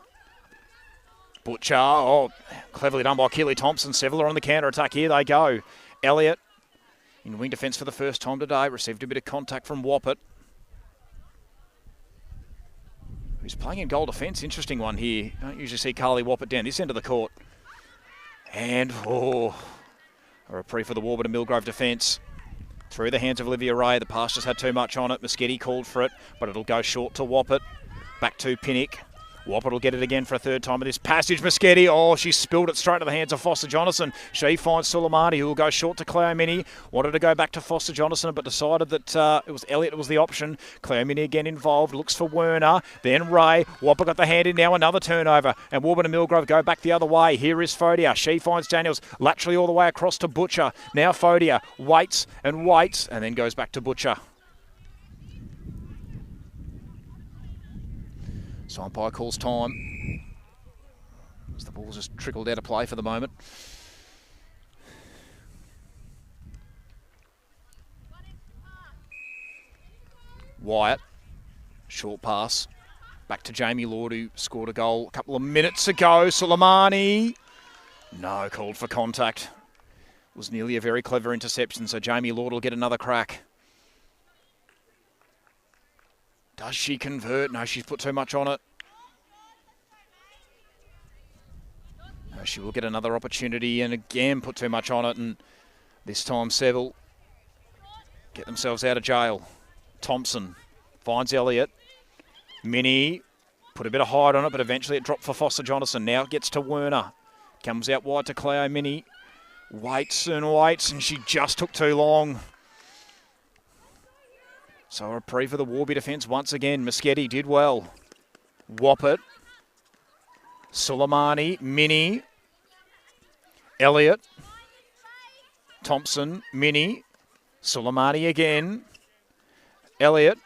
Butcher, oh, cleverly done by Keely Thompson. Seville are on the counter-attack. Here they go. Elliott in wing defence for the first time today. Received a bit of contact from Warburton, who's playing in goal defence. Interesting one here. Don't usually see Carly Warburton down this end of the court. And, a reprieve for the Warburton Millgrove defence. Through the hands of Olivia Ray. The pass just had too much on it. Moschetti called for it, but it'll go short to Warburton. Back to Pinnock. Warburton will get it again for a third time of this passage. Moschetti, oh, she spilled it straight to the hands of Foster Jonathan. She finds Suleimani, who will go short to Cleomini. Wanted to go back to Foster Jonathan, but decided that it was Elliott that was the option. Cleomini again involved, looks for Werner. Then Ray. Warburton got the hand in now, another turnover. And Warburton and Millgrove go back the other way. Here is Fodia. She finds Daniels laterally all the way across to Butcher. Now Fodia waits, and then goes back to Butcher. So umpire calls time as the ball's just trickled out of play for the moment. Wyatt, short pass, back to Jamie Lord, who scored a goal a couple of minutes ago. Suleimani, no, called for contact. It was nearly a very clever interception, so Jamie Lord will get another crack. Does she convert? No, she's put too much on it. No, she will get another opportunity and again put too much on it. And this time Seville get themselves out of jail. Thompson finds Elliott. Minnie put a bit of height on it, but eventually it dropped for Foster Jonathan. Now it gets to Werner. Comes out wide to Cleo Minnie. Waits, and she just took too long. So a reprieve for the Warby defence once again. Moschetti did well. Warburton. Suleimani. Minnie. Elliott. Thompson. Minnie. Suleimani again. Elliott.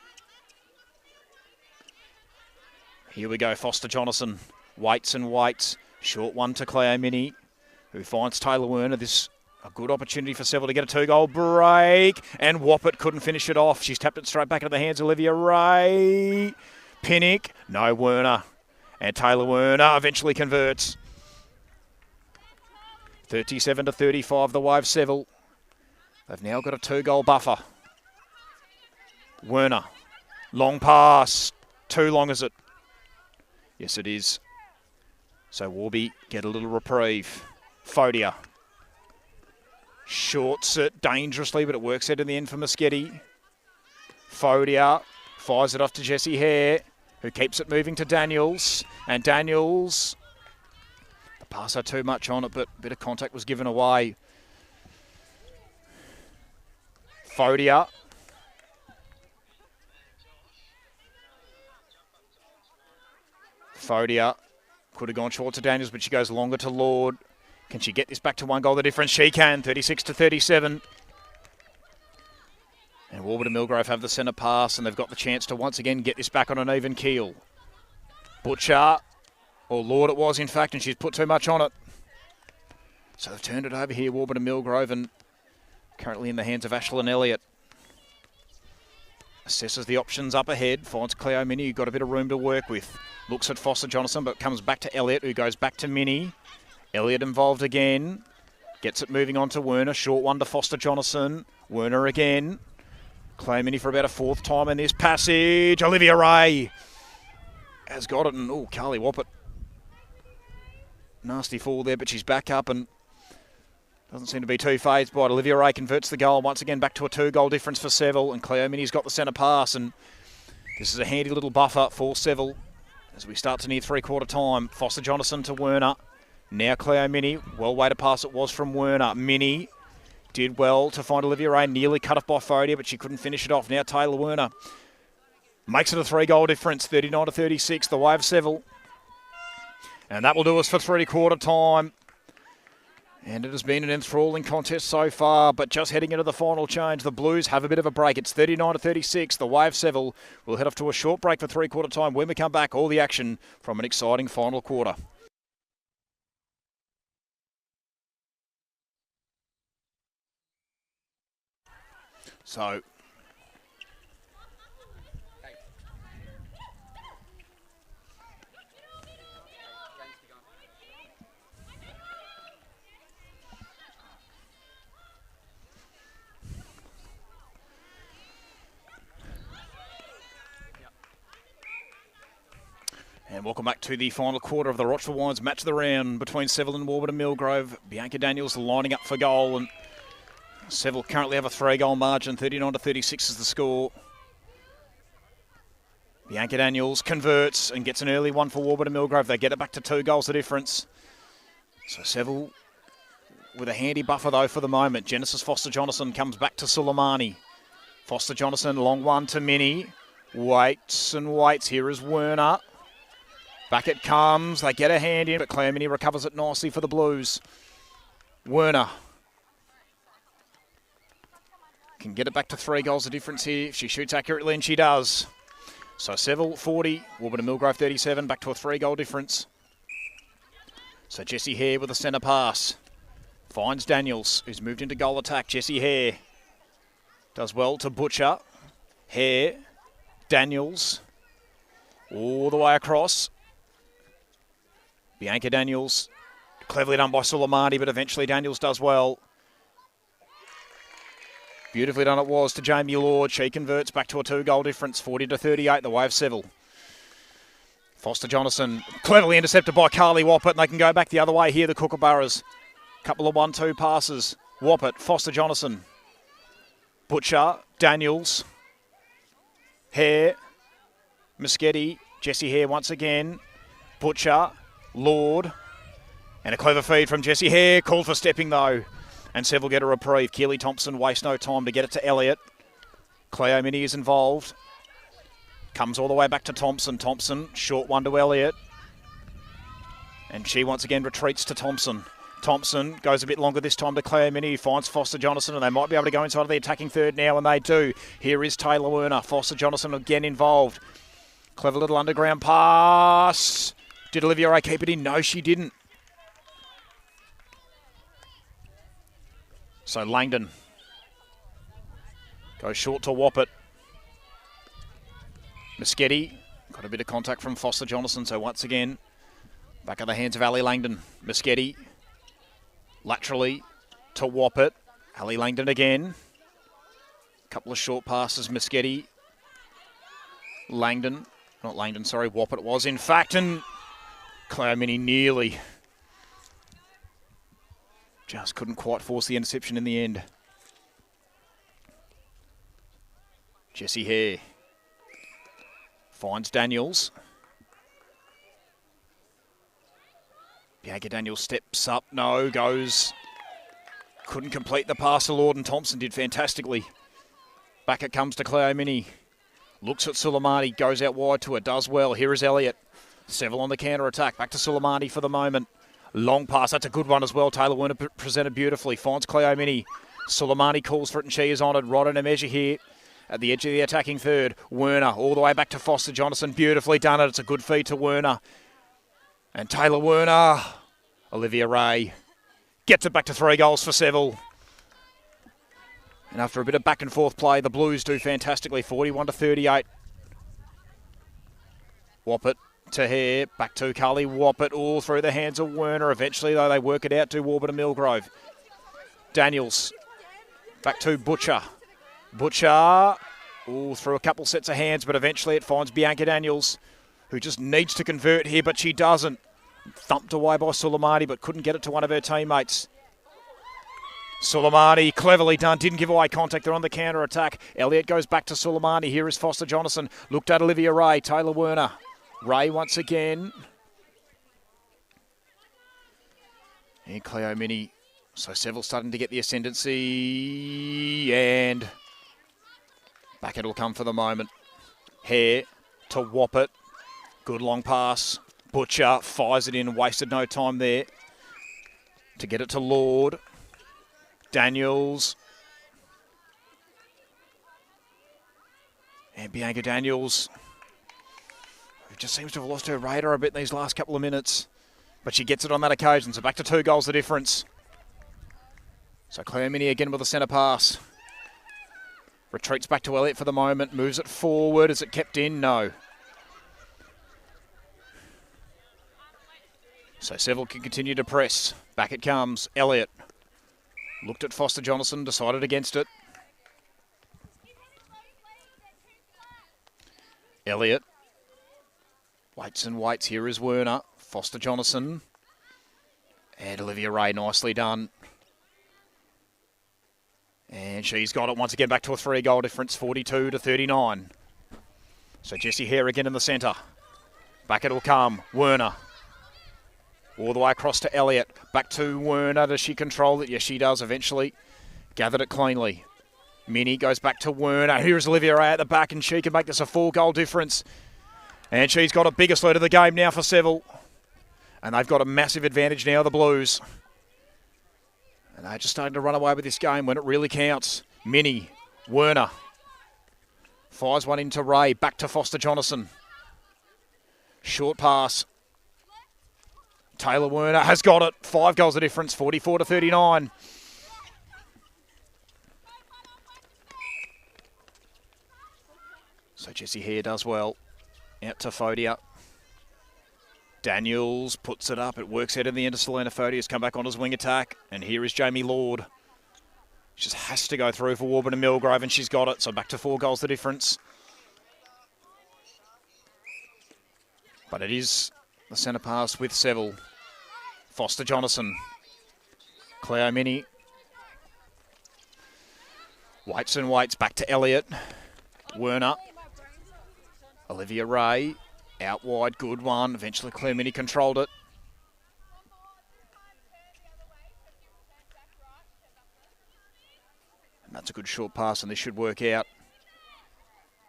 Here we go. Foster Jonathan. Waits. Short one to Cleo Minnie, who finds Taylor Werner. This a good opportunity for Seville to get a 2-goal break. And Warburton couldn't finish it off. She's tapped it straight back into the hands of Olivia Ray. Pinnock. No, Werner. And Taylor Werner eventually converts. 37-35 the way of Seville. They've now got a 2-goal buffer. Werner. Long pass. Too long, is it? Yes, it is. So Warby get a little reprieve. Fodia. Shorts it dangerously, but it works out in the end for Moschetti. Fodia fires it off to Jessie Hare, who keeps it moving to Daniels. And Daniels, the pass had too much on it, but a bit of contact was given away. Fodia. Fodia could have gone short to Daniels, but she goes longer to Lord. Can she get this back to 1 goal the difference? She can, 36-37. And Warburton and Millgrove have the centre pass, and they've got the chance to once again get this back on an even keel. Butcher, or Lord it was in fact, and she's put too much on it. So they've turned it over here, Warburton and Millgrove, and currently in the hands of Ashlyn Elliott. Assesses the options up ahead, finds Cleo Minnie, who got a bit of room to work with. Looks at Foster Jonathan, but comes back to Elliott, who goes back to Minnie. Elliott involved again. Gets it moving on to Werner. Short one to Foster Jonathan. Werner again. Cleo Minnie for about a 4th time in this passage. Olivia Ray has got it. And, Carly Warburton. Nasty fall there, but she's back up and doesn't seem to be too phased by it. Olivia Ray converts the goal. Once again, back to a 2-goal difference for Seville. And Cleo Minnie's got the centre pass. And this is a handy little buffer for Seville as we start to near 3/4 time. Foster Jonathan to Werner. Now Cleo Minnie, well way to pass it was from Werner. Minnie did well to find Olivia Ray, nearly cut off by Fodia, but she couldn't finish it off. Now Taylor Werner makes it a 3-goal difference, 39-36, the way of Seville. And that will do us for 3/4 time. And it has been an enthralling contest so far, but just heading into the final change, the Blues have a bit of a break. It's 39-36, the way of Seville. We'll head off to a short break for 3/4 time. When we come back, all the action from an exciting final quarter. So and welcome back to the final quarter of the Rochford Wines match of the round between Seville and Warburton Millgrove. Bianca Daniels lining up for goal, and Seville currently have a 3-goal margin. 39-36 is the score. Bianca Daniels converts and gets an early one for Warburton Millgrove. They get it back to 2 goals the difference. So Seville with a handy buffer though for the moment. Genesis Foster-Jonathan comes back to Suleimani. Foster-Jonathan, long one to Minnie. Waits and waits. Here is Werner. Back it comes. They get a hand in, but Claire Minnie recovers it nicely for the Blues. Werner can get it back to 3 goals the difference here if she shoots accurately, and she does. So Seville 40, Warburton Millgrove 37, back to a 3-goal difference. So Jessie Hare with a centre pass. Finds Daniels, who's moved into goal attack. Jessie Hare does well to Butcher. Hare, Daniels, all the way across. Bianca Daniels, cleverly done by Suleimani, but eventually Daniels does well. Beautifully done it was to Jamie Lord. She converts back to a 2-goal difference, 40-38, the way of Seville. Foster-Jonathan, cleverly intercepted by Carly Woppett, and they can go back the other way here, the Kookaburras. Couple of 1-2 passes. Woppett, Foster-Jonathan, Butcher, Daniels, Hare, Muschetti, Jessie Hare once again, Butcher, Lord, and a clever feed from Jessie Hare, called for stepping though, and Seville get a reprieve. Keely Thompson wastes no time to get it to Elliott. Cleo Minnie is involved, comes all the way back to Thompson. Thompson, short one to Elliott, and she once again retreats to Thompson. Thompson goes a bit longer this time to Cleo Minnie, who finds Foster-Jonathan, and they might be able to go inside of the attacking third now, and they do. Here is Taylor Werner. Foster-Jonathan again involved. Clever little underground pass. Did Olivia Ray keep it in? No, she didn't. So Langdon goes short to Woppett. Muschetti got a bit of contact from Foster-Jonathan, so once again, back in the hands of Ali Langdon. Muschetti laterally to Woppett. Ali Langdon again. Couple of short passes. Muschetti. Woppett it was in fact, and Cleo Minnie nearly just couldn't quite force the interception in the end. Jessie Hare finds Daniels. Bianca Daniels steps up, no, goes. Couldn't complete the pass to Lord, and Thompson did fantastically. Back it comes to Cleo Minnie. Looks at Suleimani, goes out wide to her, does well. Here is Elliott. Seville on the counter-attack. Back to Suleimani for the moment. Long pass, that's a good one as well. Taylor Werner presented beautifully. Finds Cleo Minnie. Suleimani calls for it, and she is honoured. Right on a measure here at the edge of the attacking third. Werner all the way back to Foster-Jonathan. Beautifully done it. It's a good feed to Werner. And Taylor Werner. Olivia Ray gets it back to 3 goals for Seville. And after a bit of back and forth play, the Blues do fantastically. 41-38. Woppett to Hare, back to Carly Woppett, all through the hands of Werner. Eventually, though, they work it out to Warburton Millgrove. Daniels, back to Butcher. Butcher, all through a couple sets of hands, but eventually it finds Bianca Daniels, who just needs to convert here, but she doesn't. Thumped away by Suleimani, but couldn't get it to one of her teammates. Suleimani, cleverly done, didn't give away contact. They're on the counter-attack. Elliott goes back to Suleimani. Here is Foster-Jonathan. Looked at Olivia Ray. Taylor Werner. Ray once again. And Cleo Minnie. So Seville starting to get the ascendancy. And back it'll come for the moment. Hare to Woppett. Good long pass. Butcher fires it in. Wasted no time there to get it to Lord. Daniels. And Bianca Daniels, who just seems to have lost her radar a bit in these last couple of minutes. But she gets it on that occasion, so back to 2 goals the difference. So Cleo Minnie again with a centre pass. Retreats back to Elliott for the moment. Moves it forward. Is it kept in? No. So Seville can continue to press. Back it comes. Elliott looked at Foster Jonathan, decided against it. Elliott waits and waits. Here is Werner. Foster Jonathan. And Olivia Ray, nicely done. And she's got it once again back to a 3-goal difference, 42-39. So Jessie Hare again in the centre. Back it will come. Werner. All the way across to Elliott. Back to Werner. Does she control it? Yes, she does eventually. Gathered it cleanly. Minnie goes back to Werner. Here's Olivia Ray at the back, and she can make this a 4-goal difference. And she's got a biggest lead of the game now for Seville. And they've got a massive advantage now, the Blues. And they're just starting to run away with this game when it really counts. Minnie, Werner. Fires one into Ray. Back to Foster Jonathan. Short pass. Taylor Werner has got it. 5 goals of difference, 44-39. So Jessie Hare does well. Out to Fodia. Daniels puts it up. It works out in the end of Selena. Fodia's come back on his wing attack. And here is Jamie Lord. She just has to go through for Warburton and Millgrove, and she's got it. So back to 4 goals the difference. But it is the centre pass with Seville. Foster Jonathan. Cleo Mini. Waits and waits. Back to Elliott. Werner. Olivia Ray. Out wide. Good one. Eventually Cleo Mini controlled it. And that's a good short pass, and this should work out.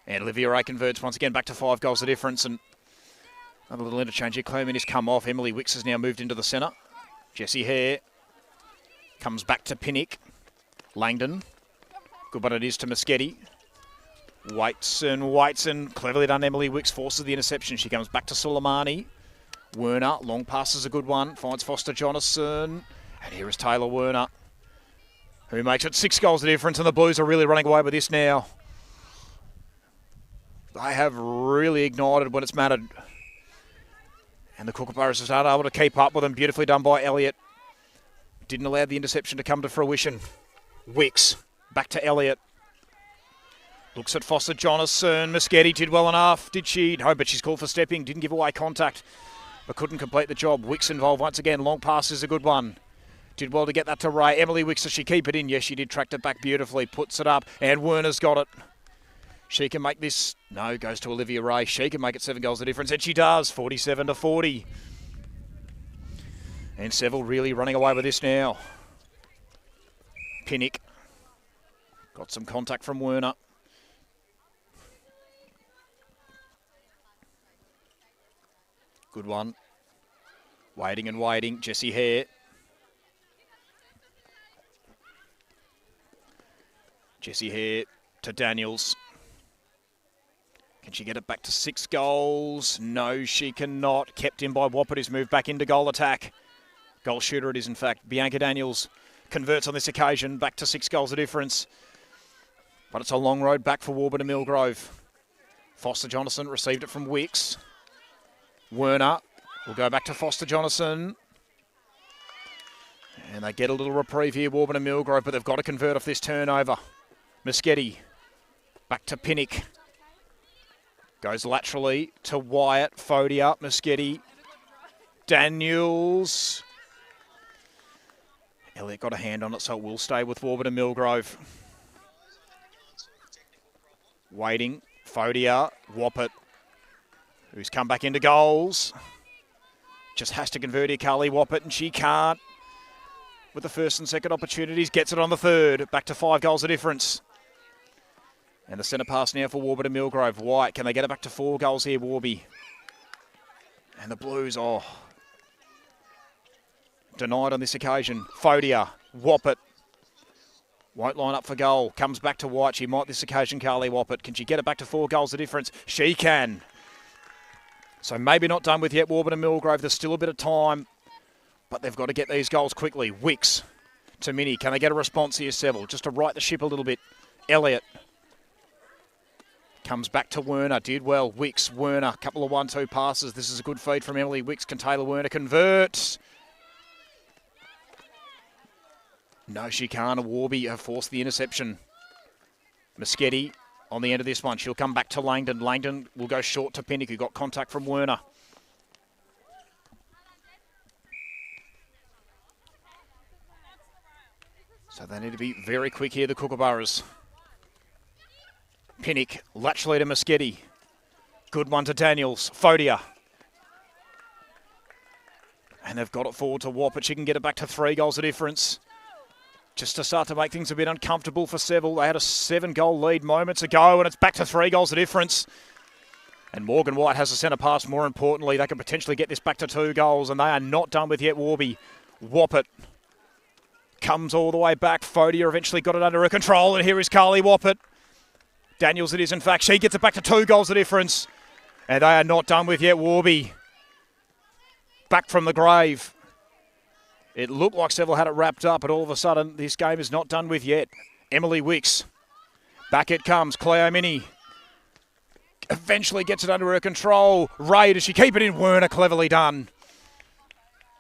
And Olivia Ray converts once again back to 5 goals the difference, and another little interchange here. Cleo Mini's come off. Emily Wicks has now moved into the centre. Jessie Hare comes back to Pinnock. Langdon. Good one it is to Moschetti. Waits and cleverly done. Emily Wicks forces the interception. She comes back to Soleimani. Werner, long pass is a good one. Finds Foster Jonathan. And here is Taylor Werner, who makes it 6 goals the difference, and the Blues are really running away with this now. They have really ignited when it's mattered. And the Kookaburras have started able to keep up with them. Beautifully done by Elliott. Didn't allow the interception to come to fruition. Wicks, back to Elliott. Looks at Foster Jonathan. Moschetti did well enough. Did she? No, but she's called for stepping. Didn't give away contact, but couldn't complete the job. Wicks involved once again. Long pass is a good one. Did well to get that to Ray. Emily Wicks, does she keep it in? Yes, she did. Tracked it back beautifully. Puts it up, and Werner's got it. She can make this. No, goes to Olivia Ray. She can make it 7 goals the difference, and she does. 47-40. And Seville really running away with this now. Pinnock got some contact from Werner. Good one. Waiting and waiting. Jessie Hare. Jessie Hare to Daniels. Can she get it back to 6 goals? No, she cannot. Kept in by Woppert, who's moved back into goal attack. Goal shooter it is, in fact. Bianca Daniels converts on this occasion. Back to 6 goals the difference. But it's a long road back for Warburton and Millgrove. Foster Jonathan received it from Wicks. Werner will go back to Foster Jonathan. And they get a little reprieve here, Warburton and Millgrove, but they've got to convert off this turnover. Moschetti back to Pinnock. Goes laterally to Wyatt. Fodia, Moschetti. Daniels. Elliott got a hand on it, so it will stay with Warburton and Millgrove. Waiting. Fodia. Woppert, who's come back into goals. Just has to convert here, Carly Woppert, and she can't. With the first and second opportunities, gets it on the third. Back to 5 goals the difference. And the centre pass now for Warburton and Millgrove. White, can they get it back to 4 goals here, Warby? And the Blues, denied on this occasion. Fodia, Woppert. Won't line up for goal. Comes back to White. She might this occasion, Carly Woppert. Can she get it back to 4 goals the difference? She can. So maybe not done with yet, Warburton and Millgrove. There's still a bit of time, but they've got to get these goals quickly. Wicks to Minnie. Can they get a response here, Seville? Just to right the ship a little bit. Elliott. Comes back to Werner, did well. Wicks, Werner, couple of 1-2 passes. This is a good feed from Emily Wicks. Can Taylor Werner convert? No, she can't. Warby have forced the interception. Moschetti on the end of this one. She'll come back to Langdon. Langdon will go short to Pinnock, who got contact from Werner. So they need to be very quick here, the Kookaburras. Pinnock, Latchley to Moschetti. Good one to Daniels. Fodia. And they've got it forward to Warburton. She can get it back to 3 goals of difference. Just to start to make things a bit uncomfortable for Seville. They had a 7-goal lead moments ago, and it's back to 3 goals of difference. And Morgan White has a centre pass. More importantly, they can potentially get this back to 2 goals, and they are not done with yet, Warby. Warburton comes all the way back. Fodia eventually got it under her control, and here is Carly Warburton. Daniels it is, in fact. She gets it back to 2 goals of difference. And they are not done with yet, Warby. Back from the grave. It looked like Seville had it wrapped up, but all of a sudden, this game is not done with yet. Emily Wicks. Back it comes. Cleo Mini eventually gets it under her control. Ray, does she keep it in? Werner, cleverly done.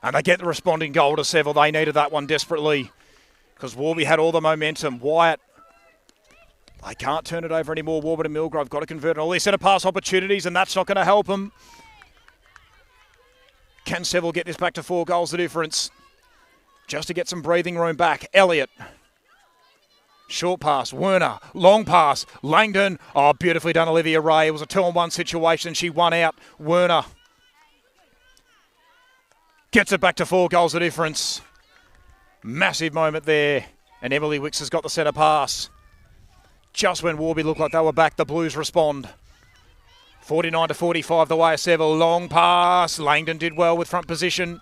And they get the responding goal to Seville. They needed that one desperately because Warby had all the momentum. Wyatt, they can't turn it over anymore. Warburton and Millgrove got to convert on all these centre pass opportunities, and that's not going to help them. Can Seville get this back to 4 goals of difference? Just to get some breathing room back. Elliott. Short pass. Werner. Long pass. Langdon. Oh, beautifully done, Olivia Ray. It was a 2-on-1 situation. She won out. Werner gets it back to 4 goals of difference. Massive moment there. And Emily Wicks has got the centre pass. Just when Warby looked like they were back, the Blues respond. 49-45 the way of Seville. Long pass. Langdon did well with front position.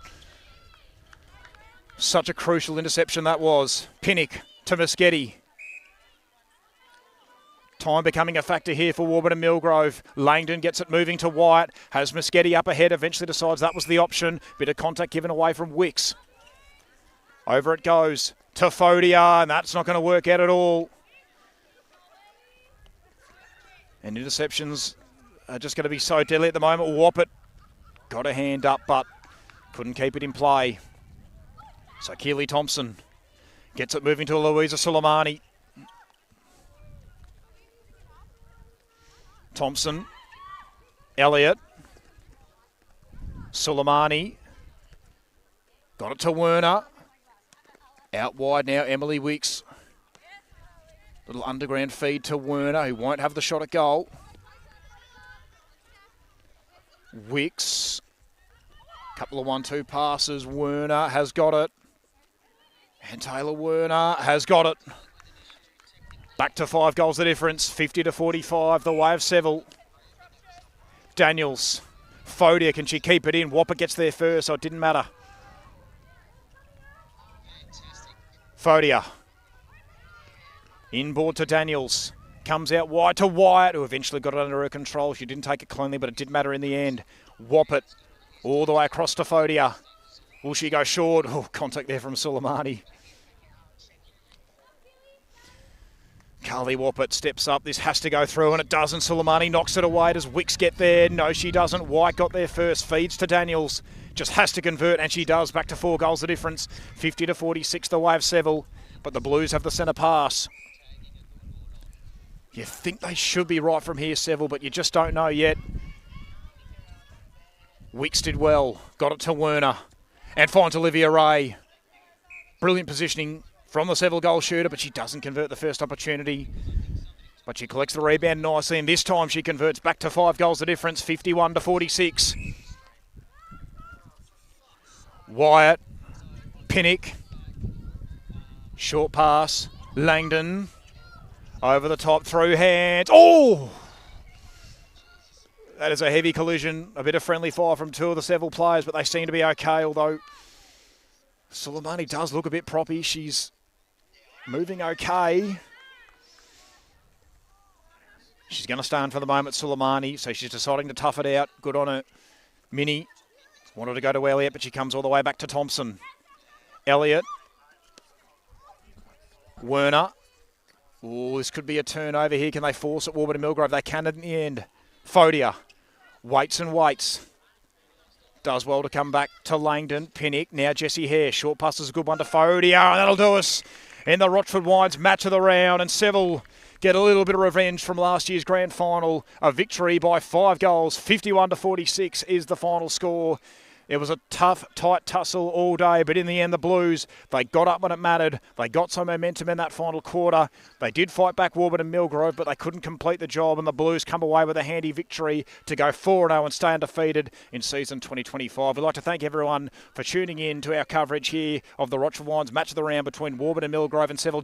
Such a crucial interception that was. Pinnock to Moschetti. Time becoming a factor here for Warburton and Millgrove. Langdon gets it moving to Wyatt. Has Moschetti up ahead. Eventually decides that was the option. Bit of contact given away from Wicks. Over it goes to Fodia, and that's not going to work out at all. And interceptions are just going to be so deadly at the moment. Warburton got a hand up, but couldn't keep it in play. So Keely Thompson gets it moving to Louisa Suleimani. Thompson, Elliott, Suleimani, got it to Werner. Out wide now, Emily Wicks. Little underground feed to Werner, who won't have the shot at goal. Wicks, couple of 1-2 passes. Werner has got it. And Taylor Werner has got it. Back to 5 goals the difference. 50-45 the way of Seville. Daniels. Fodia, can she keep it in? Whopper gets there first, so it didn't matter. Fodia. Inboard to Daniels. Comes out wide to Wyatt, who eventually got it under her control. She didn't take it cleanly, but it did matter in the end. Whoppet all the way across to Fodia. Will she go short? Oh, contact there from Suleimani. Carly Warburton steps up. This has to go through, and it doesn't. Suleimani knocks it away. Does Wicks get there? No, she doesn't. White got there first. Feeds to Daniels. Just has to convert, and she does. Back to 4 goals the difference. 50-46 the way of Seville. But the Blues have the centre pass. You think they should be right from here, Seville, but you just don't know yet. Wicks did well. Got it to Werner. And finds Olivia Ray. Brilliant positioning from the Seville goal shooter, but she doesn't convert the first opportunity. But she collects the rebound nicely, and this time she converts back to 5 goals the difference, 51-46. Wyatt, Pinnock, short pass, Langdon, over the top, through hands. Oh! That is a heavy collision, a bit of friendly fire from 2 of the Seville players, but they seem to be okay, although Suleimani does look a bit proppy. She's moving okay. She's going to stand for the moment, Suleimani, so she's deciding to tough it out. Good on her. Minnie wanted to go to Elliott, but she comes all the way back to Thompson. Elliott. Werner. Oh, this could be a turnover here. Can they force it, Warburton Millgrove? They can in the end. Fodia waits and waits. Does well to come back to Langdon. Pinnock, now Jesse Hare. Short pass is a good one to Fodia. And that'll do us in the Rochford Wines match of the round. And Seville get a little bit of revenge from last year's grand final. A victory by 5 goals. 51-46 is the final score. It was a tough, tight tussle all day, but in the end, the Blues, they got up when it mattered. They got some momentum in that final quarter. They did fight back Warburton and Millgrove, but they couldn't complete the job, and the Blues come away with a handy victory to go 4-0 and stay undefeated in season 2025. We'd like to thank everyone for tuning in to our coverage here of the Rochford Wines match of the round between Warburton and Millgrove and Seville.